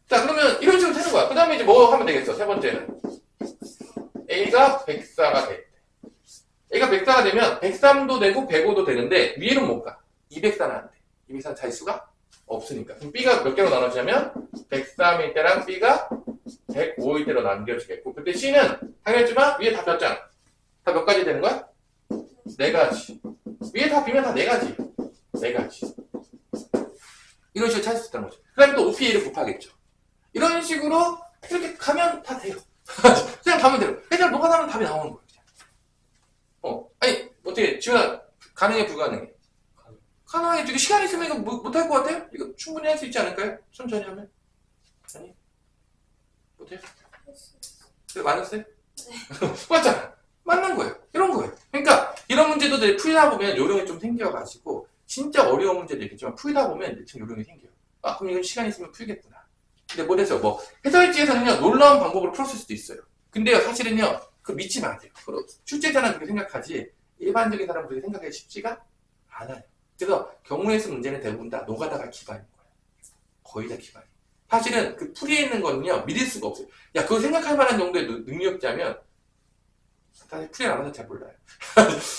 자, 그러면 이런 식으로 되는 거야. 그 다음에 이제 뭐 하면 되겠어? 세 번째는. A가 104가 돼. A가 104가 되면 103도 되고 105도 되는데 위에는 못 가. 204는 안 돼. 204는 잘 수가 없으니까. 그럼 B가 몇 개로 나눠지냐면 103일 때랑 B가 105일 때로 남겨지겠고, 그때 C는 당연했지만 위에 다 폈잖아. 다 몇 가지 되는 거야? 4가지. 위에 다 비면 다 4가지. 4가지. 이런 식으로 찾을 수 있다는 거죠. 그 다음에 또 OPA를 곱하겠죠. 이런 식으로 이렇게 가면 다 돼요. 그냥 가면 돼요. 그냥 노가다면 답이 나오는 거예요. 아니, 어떻게, 지훈아, 가능해, 불가능해? 가능해. 이거 시간 있으면 이거 못할 것 같아요? 이거 충분히 할 수 있지 않을까요? 천천히 하면? 아니? 못해요? 그래, 맞았어요? 맞잖아. 맞는 거예요. 이런 거예요. 그러니까, 이런 문제도 풀다 보면 요령이 좀 생겨가지고, 진짜 어려운 문제도 있겠지만, 풀다 보면 대충 요령이 생겨요. 아, 그럼 이건 시간 있으면 풀겠구나. 근데 뭐래서, 해설지에서는요, 놀라운 방법으로 풀었을 수도 있어요. 근데요, 사실은요, 그거 믿지 마세요. 출제자는 그렇게 생각하지, 일반적인 사람은 그렇게 생각하기 쉽지가 않아요. 그래서 경우의 수 문제는 대부분 다 노가다가 기반인 거예요. 거의 다 기반이에요. 사실은 그 풀이에 있는 거는요, 믿을 수가 없어요. 야, 그거 생각할 만한 정도의 능력자면, 사실 풀이 안 와서 잘 몰라요.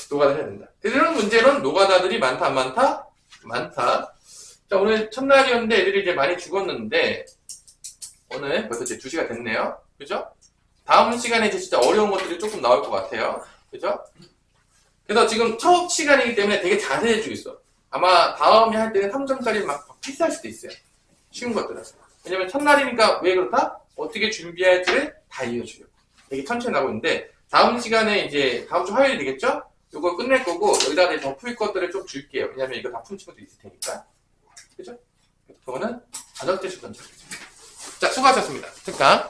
노가다 해야 된다. 그래서 이런 문제는 노가다들이 많다, 안 많다? 많다. 자, 오늘 첫날이었는데 애들이 이제 많이 죽었는데, 오늘 벌써 이제 2시가 됐네요. 그죠? 다음 시간에 이제 진짜 어려운 것들이 조금 나올 것 같아요. 그죠? 그래서 지금 첫 시간이기 때문에 되게 자세해지고 있어. 아마 다음에 할 때는 3점짜리 막 패스할 수도 있어요. 쉬운 것들은. 왜냐면 첫날이니까 왜 그렇다? 어떻게 준비할지를 다 이어주려고. 되게 천천히 나오고 있는데, 다음 시간에 이제, 다음 주 화요일이 되겠죠? 이거 끝낼 거고, 여기다가 더 풀 것들을 좀 줄게요. 왜냐면 이거 다 푼 친구도 있을 테니까. 그죠? 그거는 5개씩 던져주세요. 자, 수고하셨습니다. 특강.